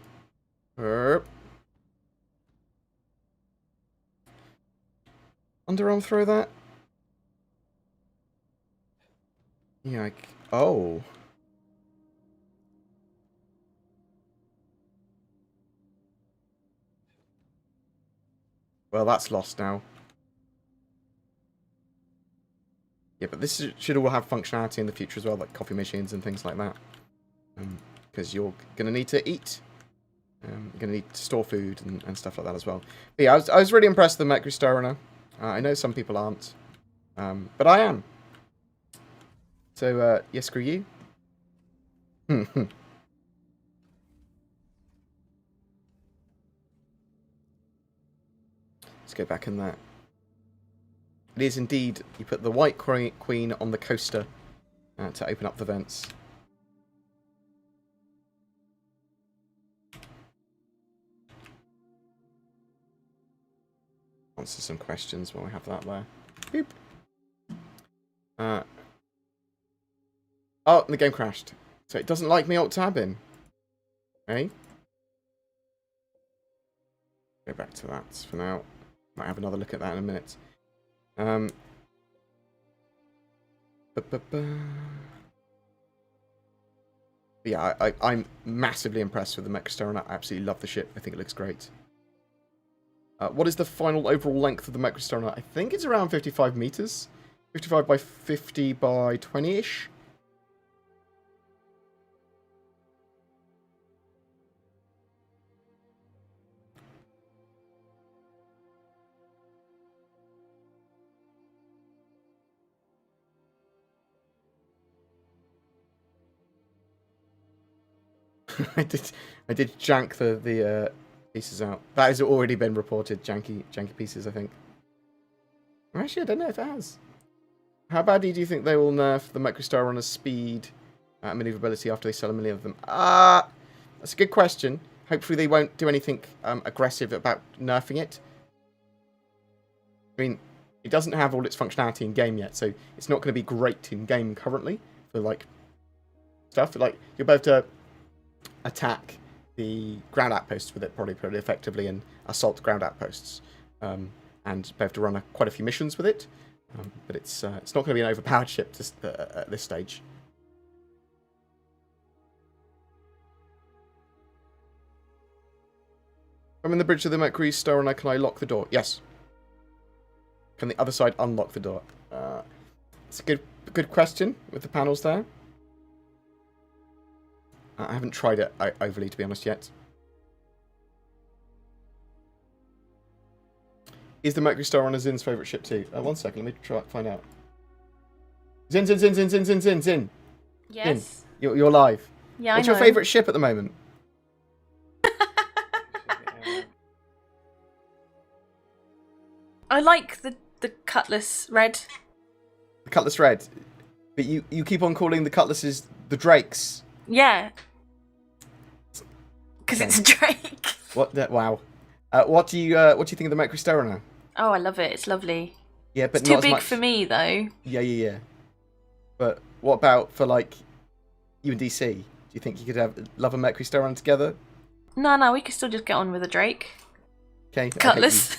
Underarm throw that? Yeah, oh. Well, that's lost now. Yeah, but this should all have functionality in the future as well, like coffee machines and things like that. Because you're going to need to eat. You're going to need to store food and stuff like that as well. But yeah, I was really impressed with the Mercury Star Runner. I know some people aren't. But I am. So, yeah, screw you. Let's go back in there. It is indeed, you put the White Queen on the coaster to open up the vents. Answer some questions while we have that there. Boop. Oh, the game crashed. So it doesn't like me alt-tabbing. Okay. Go back to that for now. Might have another look at that in a minute. Yeah, I'm massively impressed with the Mercury Star, and I absolutely love the ship. I think it looks great. What is the final overall length of the Mercury Star? I think it's around 55 meters. 55 by 50 by 20-ish. I did jank the pieces out. That has already been reported. Janky pieces, I think. Actually, I don't know if it has. How badly do you think they will nerf the Mercury Star Runner's speed maneuverability after they sell a million of them? That's a good question. Hopefully they won't do anything aggressive about nerfing it. I mean, it doesn't have all its functionality in game yet, so it's not going to be great in game currently for like stuff. Like you'll be able to attack the ground outposts with it probably pretty effectively and assault ground outposts, and be able to run quite a few missions with it. But it's not going to be an overpowered ship at this stage. I'm in the bridge of the Mercury Star and can I lock the door? Yes. Can the other side unlock the door? It's a good question with the panels there. I haven't tried it overly, to be honest, yet. Is the Mercury Star Runner Zin's favourite ship too? One second, let me try find out. Zin. Yes. Zin, you're live. Yeah, What's I know. your favourite ship at the moment? I like the Cutlass Red. The Cutlass Red. But you keep on calling the Cutlasses the Drakes. Yeah. Because it's a Drake. Wow. What do you think of the Mercury Star Runner? Oh, I love it. It's lovely. Yeah, but It's not too as big much... for me, though. Yeah. But what about for like you and DC? Do you think you could love a Mercury Star Runner together? No, we could still just get on with a Drake. Okay. Cutlass.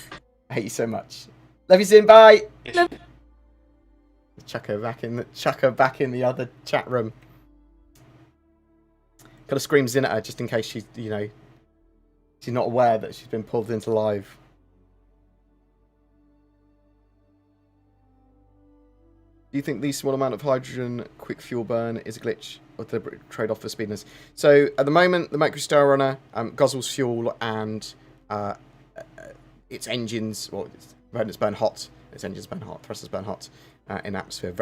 I hate you so much. Love you, Zin. Bye. Love. Chuck her back in the other chat room. Gotta scream Zin at her just in case she's she's not aware that she's been pulled into live. Do you think the small amount of hydrogen quick fuel burn is a glitch or deliberate trade-off for speediness? So at the moment, the Mercury Star Runner guzzles fuel and its engines, components burn hot. Its engines burn hot, thrusters burn hot in atmosphere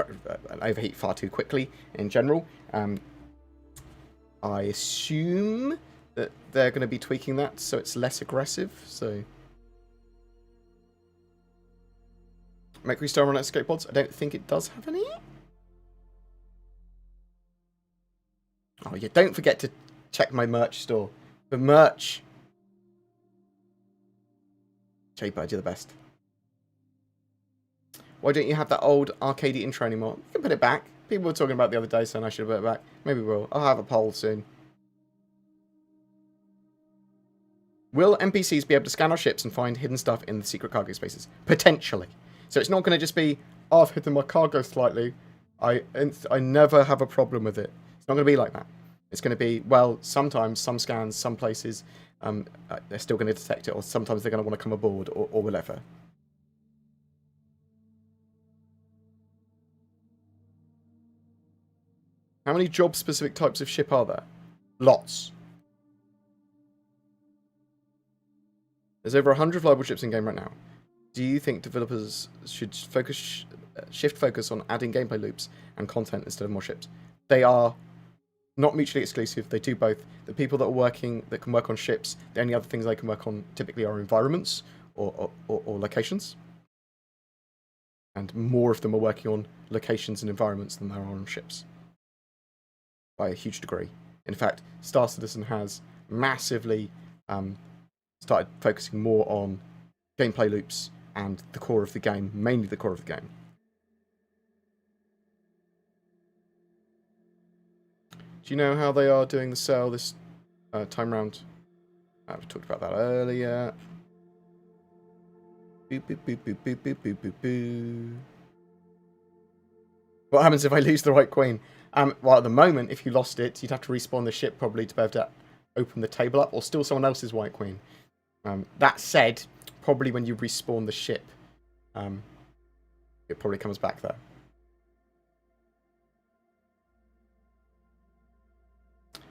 and overheat far too quickly in general. I assume that they're going to be tweaking that so it's less aggressive. So Mercury Star Runner escape pods. I don't think it does have any. Oh yeah, don't forget to check my merch store. The merch. J-Bird, you're the best. Why don't you have that old arcade intro anymore? You can put it back. People were talking about it the other day saying I should put it back. Maybe we'll. I'll have a poll soon. Will NPCs be able to scan our ships and find hidden stuff in the secret cargo spaces? Potentially. So it's not going to just be, oh, I've hidden my cargo slightly. I never have a problem with it. It's not going to be like that. It's going to be, well, sometimes, some scans, some places, they're still going to detect it, or sometimes they're going to want to come aboard, or whatever. How many job-specific types of ship are there? Lots. There's over 100 flyable ships in game right now. Do you think developers should shift focus on adding gameplay loops and content instead of more ships? They are not mutually exclusive. They do both. The people that can work on ships, the only other things they can work on typically are environments or locations. And more of them are working on locations and environments than there are on ships. By a huge degree. In fact, Star Citizen has massively started focusing more on gameplay loops and the core of the game, mainly the core of the game. Do you know how they are doing the sale this time round? We talked about that earlier. Boop, boop, boop, boop, boop, boop, boop, boop, boop. What happens if I lose the right queen? Well, at the moment, if you lost it, you'd have to respawn the ship probably to be able to open the table up, or steal someone else's white queen. That said, probably when you respawn the ship, it probably comes back there.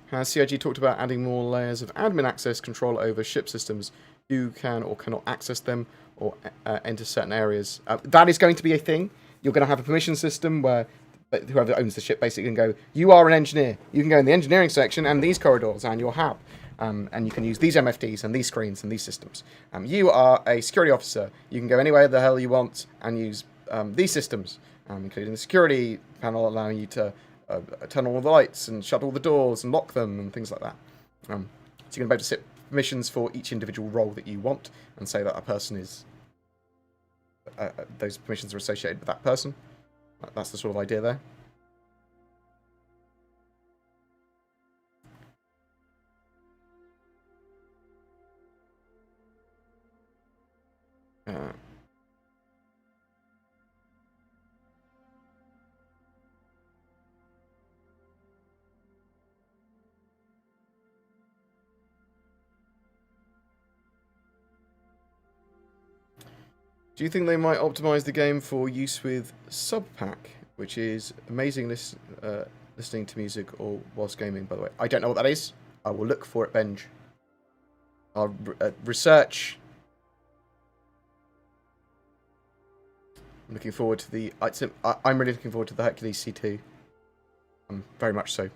Has CIG talked about adding more layers of admin access control over ship systems? Who can or cannot access them or enter certain areas? That is going to be a thing. You're going to have a permission system where whoever owns the ship basically can go, you are an engineer. You can go in the engineering section and these corridors and your hub. And you can use these MFDs and these screens and these systems. You are a security officer. You can go anywhere the hell you want and use these systems, including the security panel allowing you to turn on all the lights and shut all the doors and lock them and things like that. So you're going to be able to set permissions for each individual role that you want and say that a person is... those permissions are associated with that person. That's the sort of idea there. Do you think they might optimize the game for use with Subpack, which is amazing listening to music or whilst gaming, by the way? I don't know what that is. I will look for it, Benj. I'll research. I'm looking forward to the... I'm really looking forward to the Hercules C2. Very much so.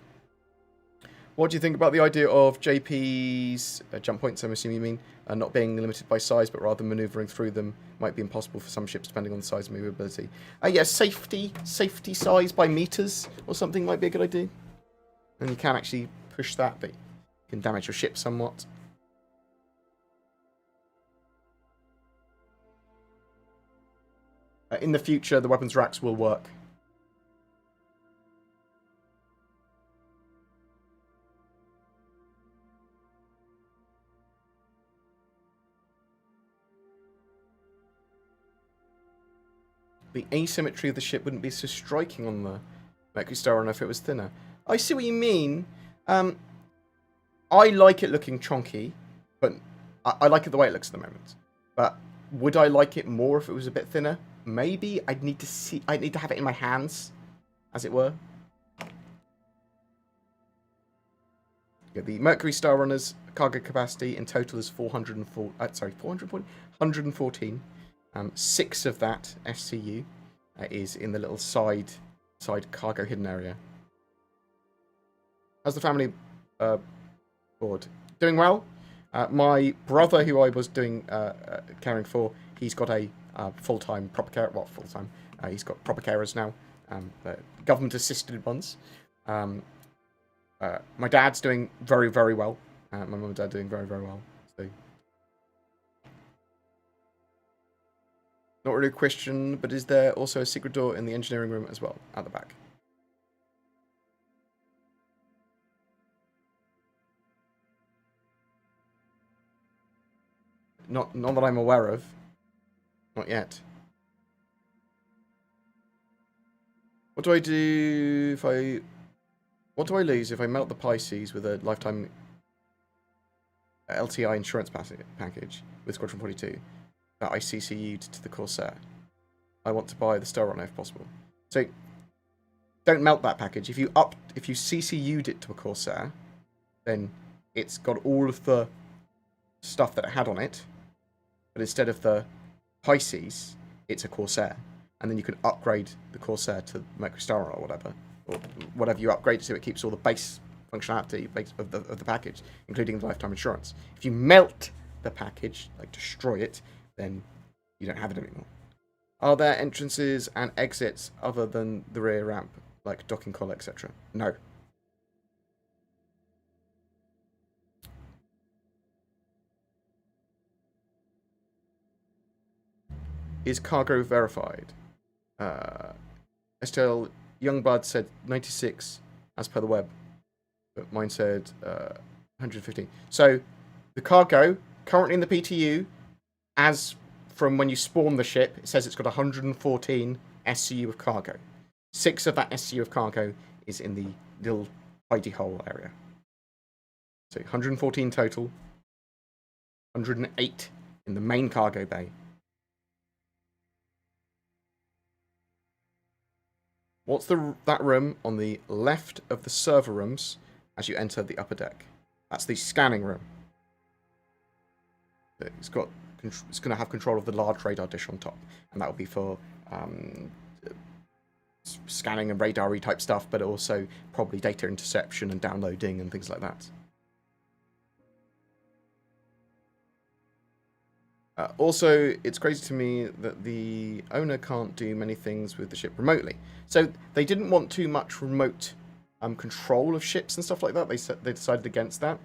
What do you think about the idea of JP's jump points, I'm assuming you mean, not being limited by size, but rather manoeuvring through them might be impossible for some ships depending on the size and movability? Yeah, safety size by meters or something might be a good idea. And you can actually push that, but you can damage your ship somewhat. In the future, the weapons racks will work. The asymmetry of the ship wouldn't be so striking on the Mercury Star Runner if it was thinner. I see what you mean. I like it looking chonky, but I like it the way it looks at the moment. But would I like it more if it was a bit thinner? Maybe. I'd need to have it in my hands, as it were. Yeah, the Mercury Star Runner's cargo capacity in total is 114. 6 of that SCU is in the little side cargo hidden area. How's the family board? Doing well. My brother, who I was doing caring for, he's got a full-time proper care. Well, full-time. He's got proper carers now, government-assisted ones. My dad's doing very, very well. My mum and dad doing very, very well. So. Not really a question, but is there also a secret door in the engineering room as well, at the back? Not that I'm aware of. Not yet. What do I do if I... What do I lose if I melt the Pisces with a lifetime LTI insurance package with Squadron 42? That I CCU'd to the Corsair. I want to buy the Star Runner if possible. So, don't melt that package. If you CCU'd it to a Corsair, then it's got all of the stuff that it had on it, but instead of the Pisces, it's a Corsair. And then you can upgrade the Corsair to Mercury Star Runner or whatever you upgrade it to. It keeps all the base functionality of the package, including the lifetime insurance. If you melt the package, like destroy it, then you don't have it anymore. Are there entrances and exits other than the rear ramp, like docking collar, etc.? No. Is cargo verified? STL Youngblood said 96 as per the web, but mine said 115. So the cargo currently in the PTU, as from when you spawn the ship, it says it's got 114 SCU of cargo. 6 of that SCU of cargo is in the little hidey hole area. So 114 total, 108 in the main cargo bay. What's that room on the left of the server rooms as you enter the upper deck? That's the scanning room. It's going to have control of the large radar dish on top, and that will be for scanning and radar-y type stuff, but also probably data interception and downloading and things like that. Also, it's crazy to me that the owner can't do many things with the ship remotely. So they didn't want too much remote control of ships and stuff like that. They decided against that.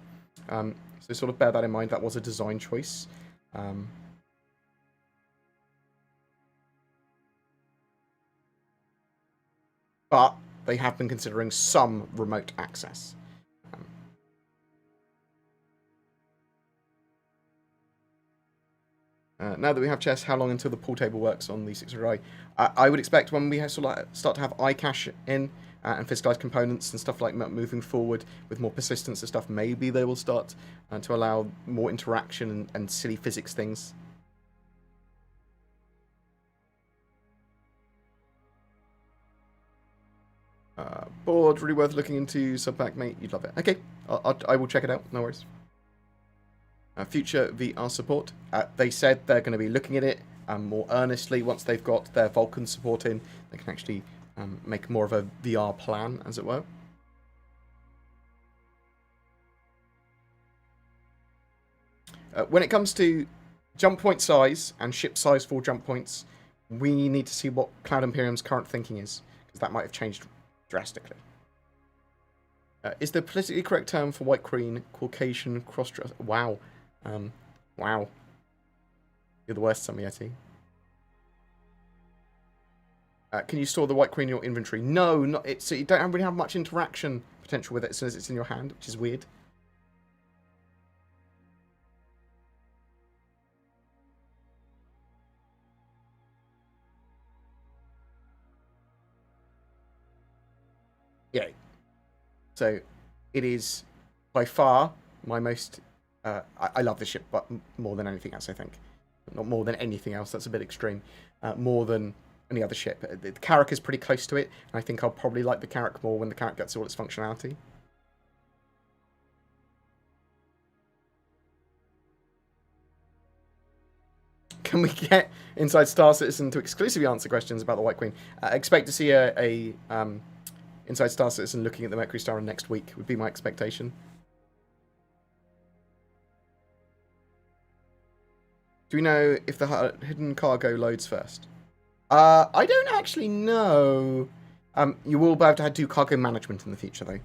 So sort of bear that in mind. That was a design choice. But they have been considering some remote access. Now that we have chess, how long until the pool table works on the 600i? I would expect when we start to have iCache in and physicalized components and stuff like that moving forward with more persistence and stuff, maybe they will start to allow more interaction and silly physics things. Board, really worth looking into. Subpack, mate, you'd love it. Okay, I will check it out, no worries. Future VR support. They said they're going to be looking at it more earnestly once they've got their Vulkan support in. They can actually make more of a VR plan, as it were. When it comes to jump point size and ship size for jump points, we need to see what Cloud Imperium's current thinking is, because that might have changed drastically. Is the politically correct term for white queen Caucasian cross-dress? Wow. Wow. You're the worst, Samiyeti. Can you store the white queen in your inventory? No, not it. So you don't really have much interaction potential with it as soon as it's in your hand, which is weird. Yeah. So it is by far my most. I love this ship, but more than anything else, I think. Not more than anything else. That's a bit extreme. More than any other ship. The Carrack is pretty close to it, and I think I'll probably like the Carrack more when the Carrack gets all its functionality. Can we get Inside Star Citizen to exclusively answer questions about the White Queen? Expect to see a Inside Star Citizen looking at the Mercury Star next week, would be my expectation. Do we know if the hidden cargo loads first? I don't actually know. You will be able to do cargo management in the future, though.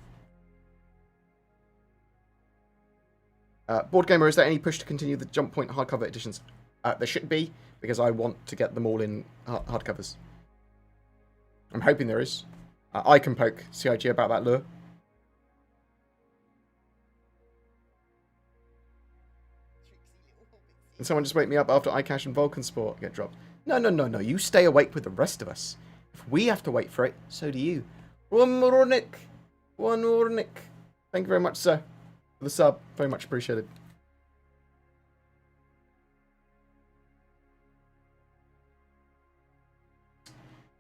BoredGamer, is there any push to continue the Jump Point hardcover editions? There should be, because I want to get them all in hardcovers. I'm hoping there is. I can poke CIG about that lure. And someone just wake me up after iCache and Vulcan Sport get dropped. No. You stay awake with the rest of us. If we have to wait for it, so do you. One more Nick. Thank you very much, sir, for the sub. Very much appreciated.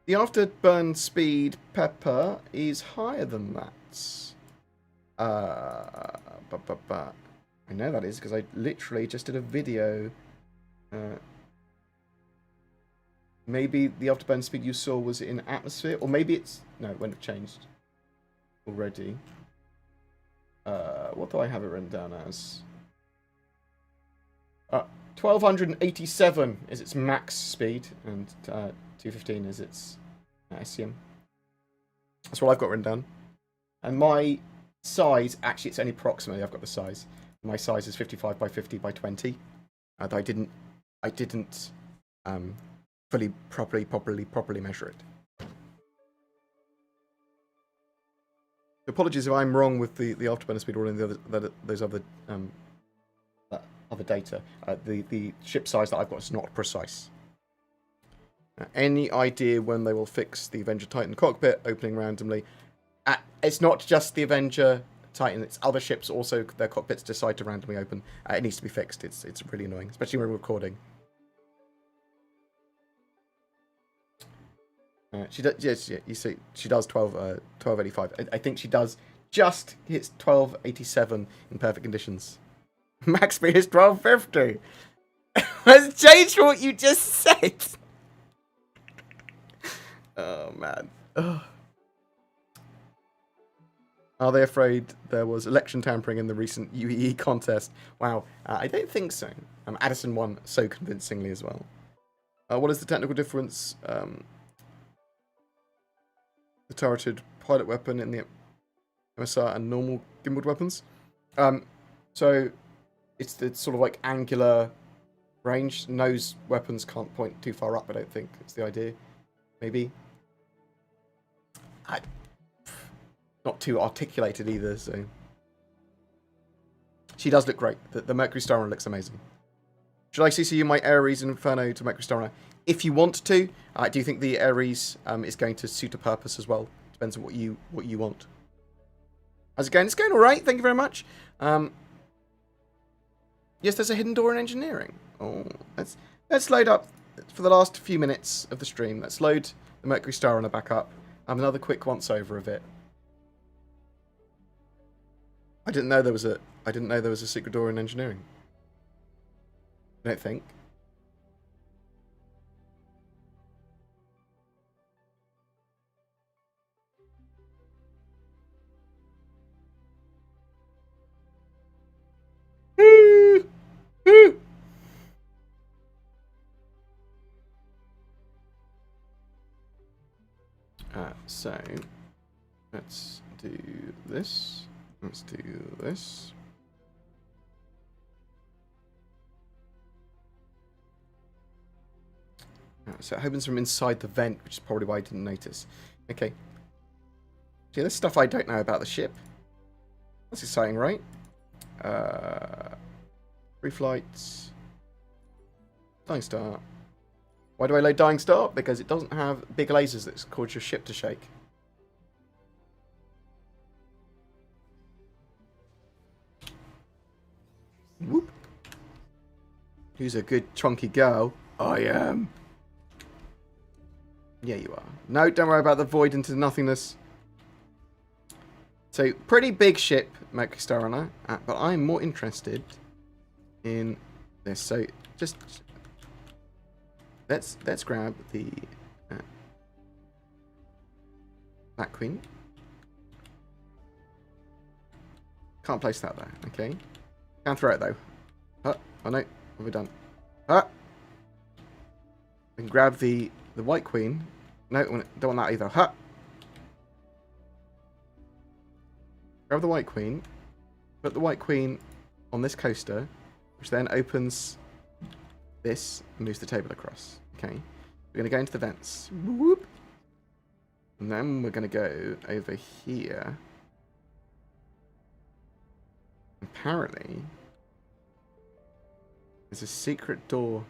The afterburn speed pepper is higher than that. I know that is because I literally just did a video. Maybe the afterburn speed you saw was in atmosphere, or maybe it's no, it wouldn't have changed already. What do I have it written down as? 1287 is its max speed, and 215 is its SCM. That's what I've got written down. And my size, actually, it's only approximately. I've got the size. My size is 55 by 50 by 20. I didn't fully properly measure it. Apologies if I'm wrong with the afterburner speed or any of those other data. The ship size that I've got is not precise. Any idea when they will fix the Avenger Titan cockpit opening randomly? It's not just the Avenger Titan, it's other ships also, their cockpits decide to randomly open. It needs to be fixed. It's really annoying, especially when we're recording. She does, yes, yeah, you see, she does 1285. I think she does just hits 1287 in perfect conditions. Max speed is 1250. Let's change what you just said. Oh man. Ugh. Are they afraid there was election tampering in the recent UEE contest? Wow, I don't think so. Addison won so convincingly as well. What is the technical difference? The turreted pilot weapon in the MSR and normal gimbaled weapons. So it's the sort of like angular range. Nose weapons can't point too far up, I don't think. It's the idea. Maybe. Not too articulated either, so. She does look great. The Mercury Star Runner looks amazing. Should I CC you my Ares and Inferno to Mercury Star Runner? If you want to. I do think the Ares is going to suit a purpose as well. Depends on what you want. How's it going? It's going alright, thank you very much. Yes, there's a hidden door in engineering. Oh, let's load up for the last few minutes of the stream. Let's load the Mercury Star Runner back up. Have another quick once over of it. I didn't know there was a secret door in engineering. I don't think. So, let's do this. Let's do this. So it opens from inside the vent, which is probably why I didn't notice. Okay. See, there's stuff I don't know about the ship. That's exciting, right? 3 flights. Dying Star. Why do I load Dying Star? Because it doesn't have big lasers that cause your ship to shake. Whoop. Who's a good chunky girl? I am. Yeah, you are. No, don't worry about the void into nothingness. So, pretty big ship, Mercury Star Runner, but I'm more interested in this. So, just let's grab the Black Queen. Can't place that there. Okay. Can throw it though. Oh no, what have we done? We can grab the White Queen. No, don't want that either. Grab the White Queen. Put the White Queen on this coaster, which then opens this and moves the table across. Okay. We're going to go into the vents. Whoop. And then we're going to go over here. Apparently, there's a secret door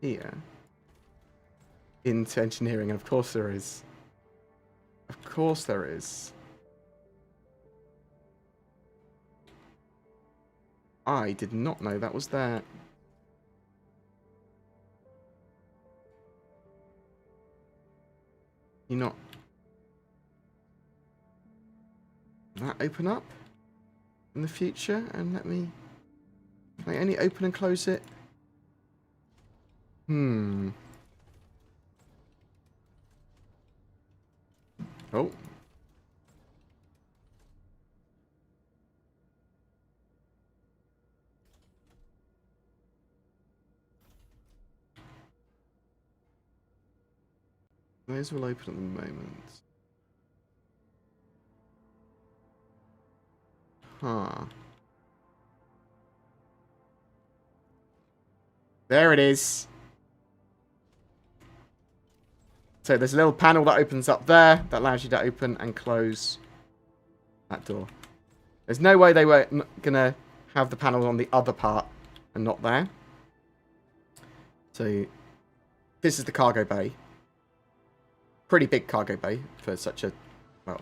here into engineering, and of course there is. Of course there is. I did not know that was there. You not... Will that open up in the future? And let me... Can I only open and close it? Oh. Those will open at the moment. Huh. There it is. So there's a little panel that opens up there that allows you to open and close that door. There's no way they were going to have the panel on the other part and not there. So this is the cargo bay. Pretty big cargo bay for such a... Well,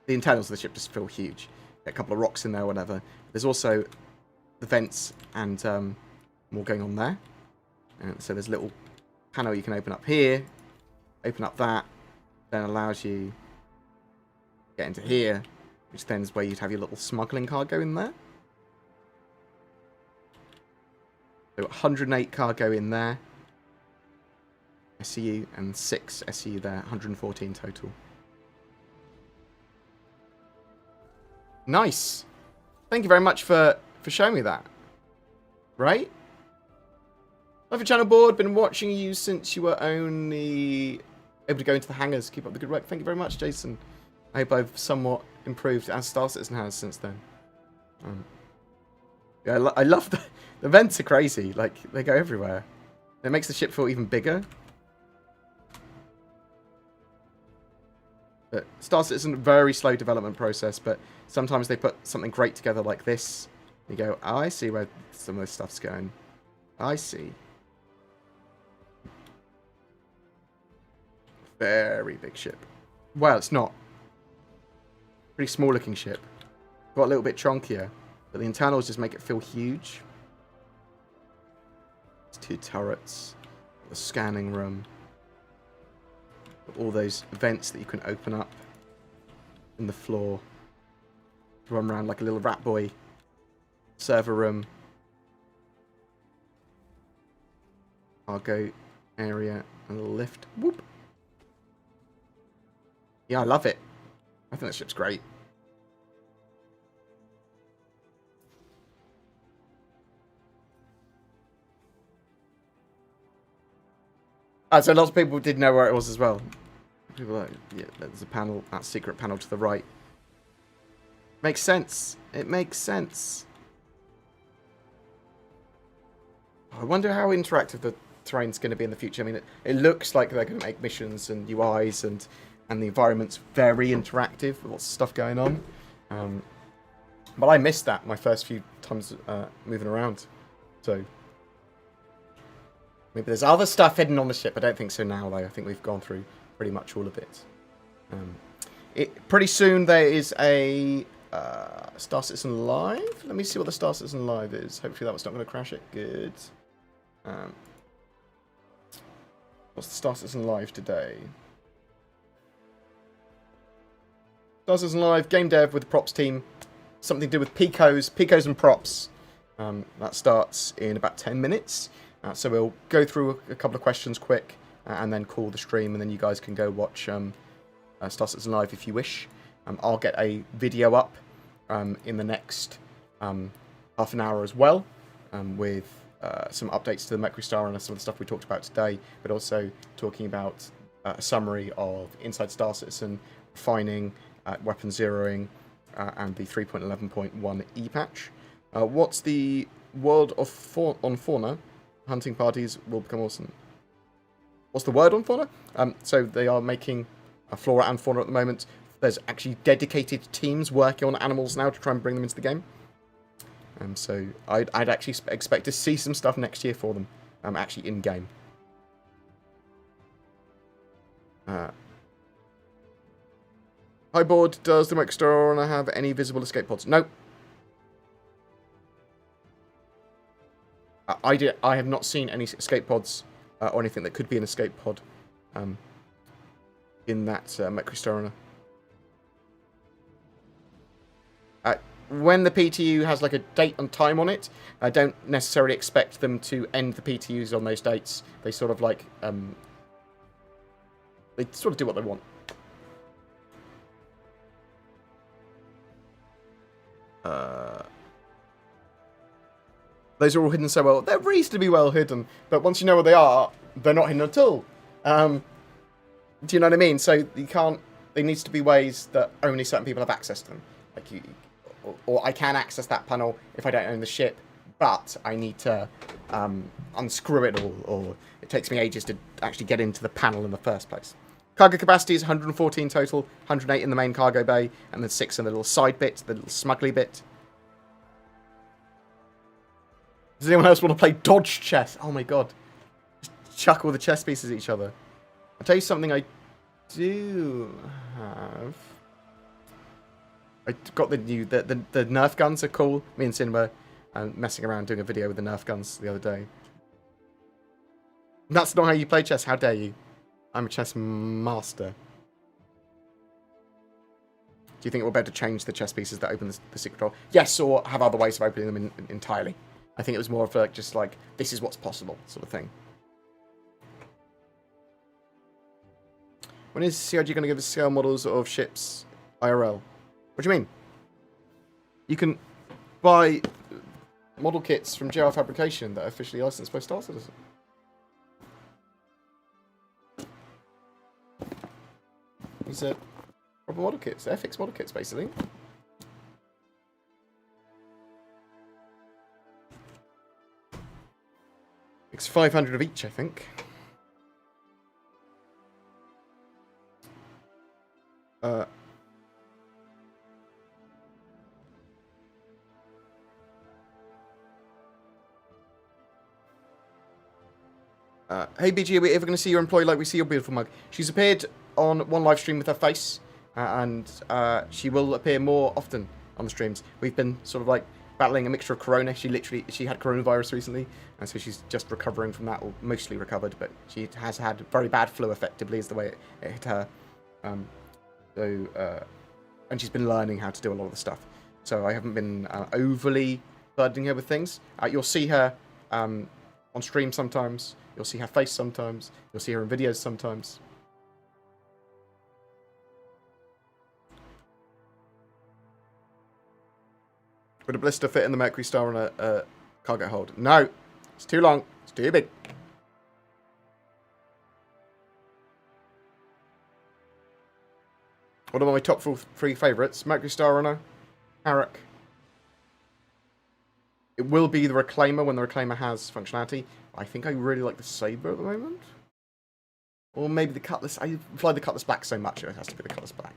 the internals of the ship just feel huge. Get a couple of rocks in there or whatever. There's also the vents and more going on there. And so there's a little panel you can open up here. Open up that, then allows you to get into here, which then is where you'd have your little smuggling cargo in there. So 108 cargo in there, SCU, and 6 SCU there, 114 total. Nice! Thank you very much for showing me that. Right? Love your channel, Bored. Been watching you since you were only able to go into the hangars. Keep up the good work. Thank you very much, Jason. I hope I've somewhat improved as Star Citizen has since then. Yeah, I love the vents are crazy. Like, they go everywhere. It makes the ship feel even bigger. But Star Citizen, very slow development process, but sometimes they put something great together like this. You go, oh, I see where some of this stuff's going. I see. Very big ship. Well, it's not. Pretty small looking ship. Got a little bit chunkier, but the internals just make it feel huge. It's 2 turrets, the scanning room, all those vents that you can open up in the floor. Run around like a little rat boy. Server room. Cargo area and a lift. Whoop. Yeah, I love it. I think that ship's great. So lots of people did know where it was as well. People were like, yeah, there's a panel, that secret panel to the right. Makes sense. It makes sense. I wonder how interactive the terrain's going to be in the future. I mean, it looks like they're going to make missions and UIs and the environment's very interactive with lots of stuff going on. But I missed that my first few times moving around. So maybe there's other stuff hidden on the ship. I don't think so now, though. I think we've gone through pretty much all of it. Pretty soon there is a Star Citizen Live. Let me see what the Star Citizen Live is. Hopefully that was not going to crash it. Good. What's the Star Citizen Live today? Star Citizen Live, game dev with the props team. Something to do with Picos and props. That starts in about 10 minutes. So we'll go through a couple of questions quick and then call the stream, and then you guys can go watch Star Citizen Live if you wish. I'll get a video up in the next half an hour as well with some updates to the Mercury Star and some of the stuff we talked about today, but also talking about a summary of Inside Star Citizen, refining, weapon zeroing, and the 3.11.1 E-patch. What's the word on fauna? Hunting parties will become awesome. What's the word on fauna? So they are making a flora and fauna at the moment. There's actually dedicated teams working on animals now to try and bring them into the game. So I'd actually expect to see some stuff next year for them, actually in-game. Hi, Board. Does the Mercury Star have any visible escape pods? Nope. I have not seen any escape pods or anything that could be an escape pod in that Mercury Star. When the PTU has like a date and time on it, I don't necessarily expect them to end the PTUs on those dates. They sort of like they sort of do what they want. Those are all hidden so well. They're reasonably well hidden, but once you know where they are, they're not hidden at all. Do you know what I mean? So you can't. There needs to be ways that only certain people have access to them. Like you, or I can access that panel if I don't own the ship, but I need to unscrew it all, or it takes me ages to actually get into the panel in the first place. Cargo capacity is 114 total, 108 in the main cargo bay, and then 6 in the little side bit, the little smuggly bit. Does anyone else want to play dodge chess? Oh my god. Just chuck all the chess pieces at each other. I'll tell you something I do have. I got the new... The Nerf guns are cool. Me and Sin were messing around doing a video with the Nerf guns the other day. That's not how you play chess. How dare you? I'm a chess master. Do you think we'll be able to change the chess pieces that open the secret door? Yes, or have other ways of opening them entirely. I think it was more of like, just like, this is what's possible sort of thing. When is CIG going to give us scale models of ships IRL? What do you mean? You can buy model kits from JR Fabrication that are officially licensed by Star Citizen. He's a Proper model kits. They're fixed model kits, basically. It's 500 of each, I think. Hey BG, are we ever going to see your employee like we see your beautiful mug? She's appeared on one live stream with her face, and she will appear more often on the streams. We've been sort of like battling a mixture of corona. She had coronavirus recently, and so she's just recovering from that, or mostly recovered, but she has had very bad flu, effectively, is the way it hit her. And she's been learning how to do a lot of the stuff. So I haven't been overly burdening her with things. You'll see her on stream sometimes. You'll see her face sometimes. You'll see her in videos sometimes. Would a blister fit in the Mercury Star on a cargo hold? No. It's too long. It's too big. One of my top three favourites. Mercury Star Runner. Harrock. It will be the Reclaimer when the Reclaimer has functionality. I think I really like the Sabre at the moment. Or maybe the Cutlass. I fly the Cutlass Black so much, it has to be the Cutlass Black.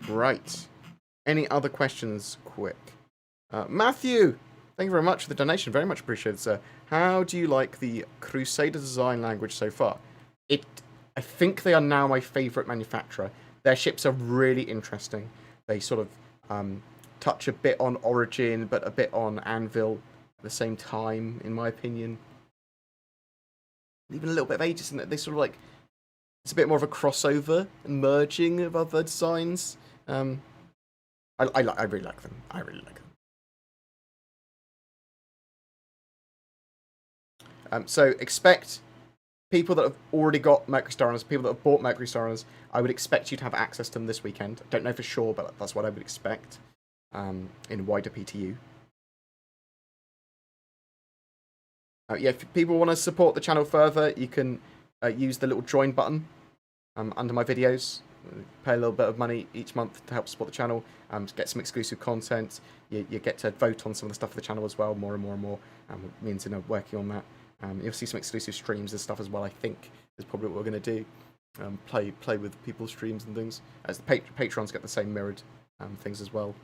Right. Any other questions, quick? Matthew! Thank you very much for the donation. Very much appreciated, sir. How do you like the Crusader design language so far? I think they are now my favourite manufacturer. Their ships are really interesting. They sort of touch a bit on Origin, but a bit on Anvil at the same time, in my opinion. Even a little bit of Aegis in it. They sort of like... It's a bit more of a crossover and merging of other designs. I really like them. I really like them. So expect people that have already got Mercury Star Runners, people that have bought Mercury Star Runners, I would expect you to have access to them this weekend. I don't know for sure, but that's what I would expect in wider PTU. Yeah, if people want to support the channel further, you can use the little join button under my videos. Pay a little bit of money each month to help support the channel, to get some exclusive content. You get to vote on some of the stuff of the channel as well, more and more and more. Me and Zina are working on that. You'll see some exclusive streams and stuff as well, I think, is probably what we're going to do. Play with people's streams and things. As the Patrons get the same mirrored things as well.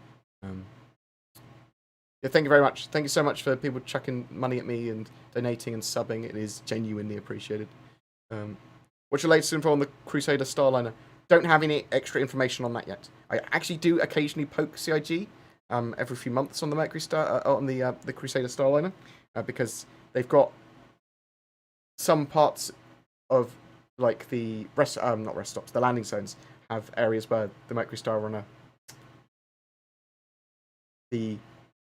Yeah, thank you very much. Thank you so much for people chucking money at me and donating and subbing. It is genuinely appreciated. What's your latest info on the Crusader Starliner? Don't have any extra information on that yet. I actually do occasionally poke CIG every few months on the Mercury Star, on the Crusader Starliner, because they've got some parts of like the not rest stops, the landing zones have areas where the Mercury Star Runner, the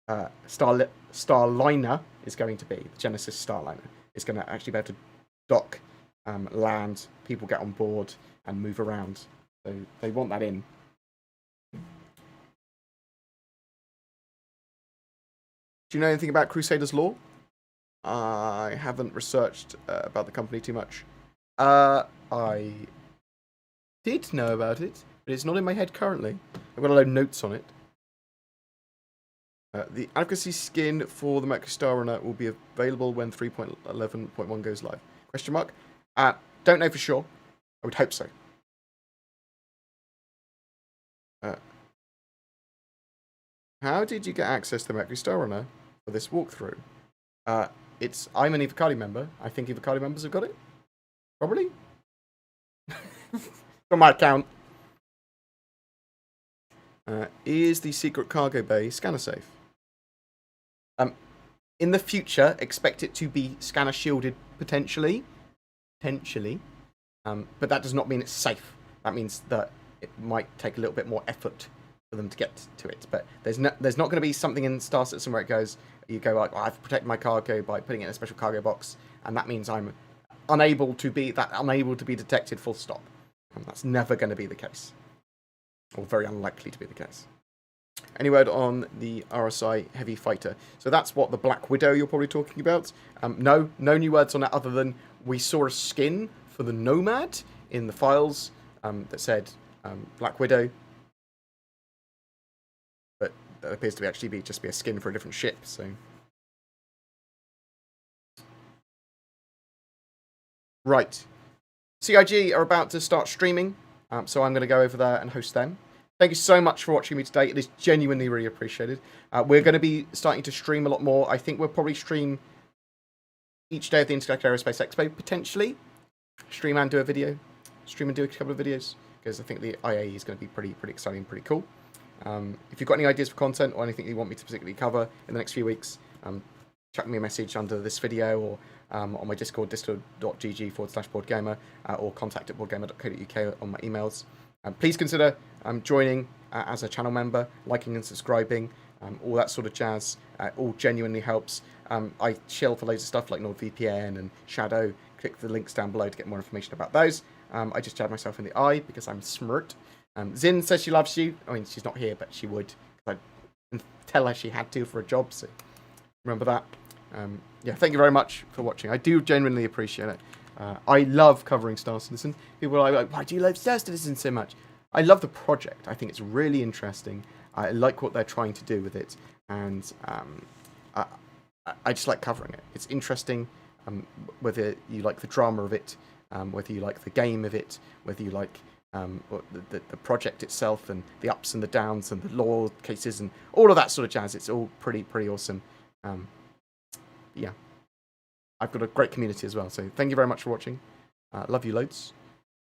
Starliner is going to be, the Genesis Starliner is going to actually be able to dock, land, people get on board and move around. So they want that in. Do you know anything about Crusaders lore? I haven't researched about the company too much. I did know about it, but it's not in my head currently. I've got a load of notes on it. The advocacy skin for the Mercury Star Runner will be available when 3.11.1 goes live. Question mark? Don't know for sure. I would hope so. How did you get access to the Mercury Star Runner for this walkthrough? I'm an Evocati member. I think Evocati members have got it. Probably. From my account. Is the secret cargo bay scanner safe? In the future, expect it to be scanner shielded potentially. But that does not mean it's safe. That means that it might take a little bit more effort for them to get to it. But there's not going to be something in Star Citizen where you go like, I've protected my cargo by putting it in a special cargo box, and that means I'm unable to be detected, full stop. And that's never going to be the case. Or very unlikely to be the case. Any word on the RSI Heavy Fighter? So that's what the Black Widow you're probably talking about. No new words on that other than we saw a skin for the Nomad in the files that said Black Widow. But that appears to actually just be a skin for a different ship, so... Right. CIG are about to start streaming, so I'm going to go over there and host them. Thank you so much for watching me today. It is genuinely really appreciated. We're going to be starting to stream a lot more. I think we'll probably stream each day of the Intergalactic Aerospace Expo, potentially. Stream and do a video. Stream and do a couple of videos, because I think the IA is going to be pretty exciting, pretty cool. If you've got any ideas for content or anything you want me to particularly cover in the next few weeks, chuck me a message under this video or on my Discord, discord.gg/BoredGamer, or contact@boredgamer.co.uk on my emails. Please consider joining as a channel member, liking and subscribing, all that sort of jazz. All genuinely helps. I chill for loads of stuff like NordVPN and Shadow. Click the links down below to get more information about those. I just jabbed myself in the eye because I'm smart. Zin says she loves you. I mean, she's not here, but she would. I tell her she had to for a job, so remember that. Yeah, thank you very much for watching. I do genuinely appreciate it. I love covering Star Citizen. People are like, why do you love Star Citizen so much? I love the project. I think it's really interesting. I like what they're trying to do with it. And I just like covering it. It's interesting, whether you like the drama of it, whether you like the game of it, whether you like the project itself and the ups and the downs and the law cases and all of that sort of jazz. It's all pretty awesome. Yeah, I've got a great community as well, so thank you very much for watching. Love you loads.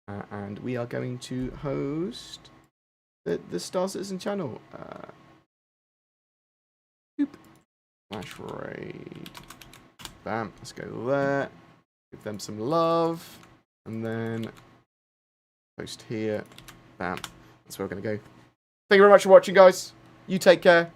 And we are going to host the Star Citizen channel. Flash raid. Bam, let's go there. Give them some love. And then post here. Bam. That's where we're going to go. Thank you very much for watching, guys. You take care.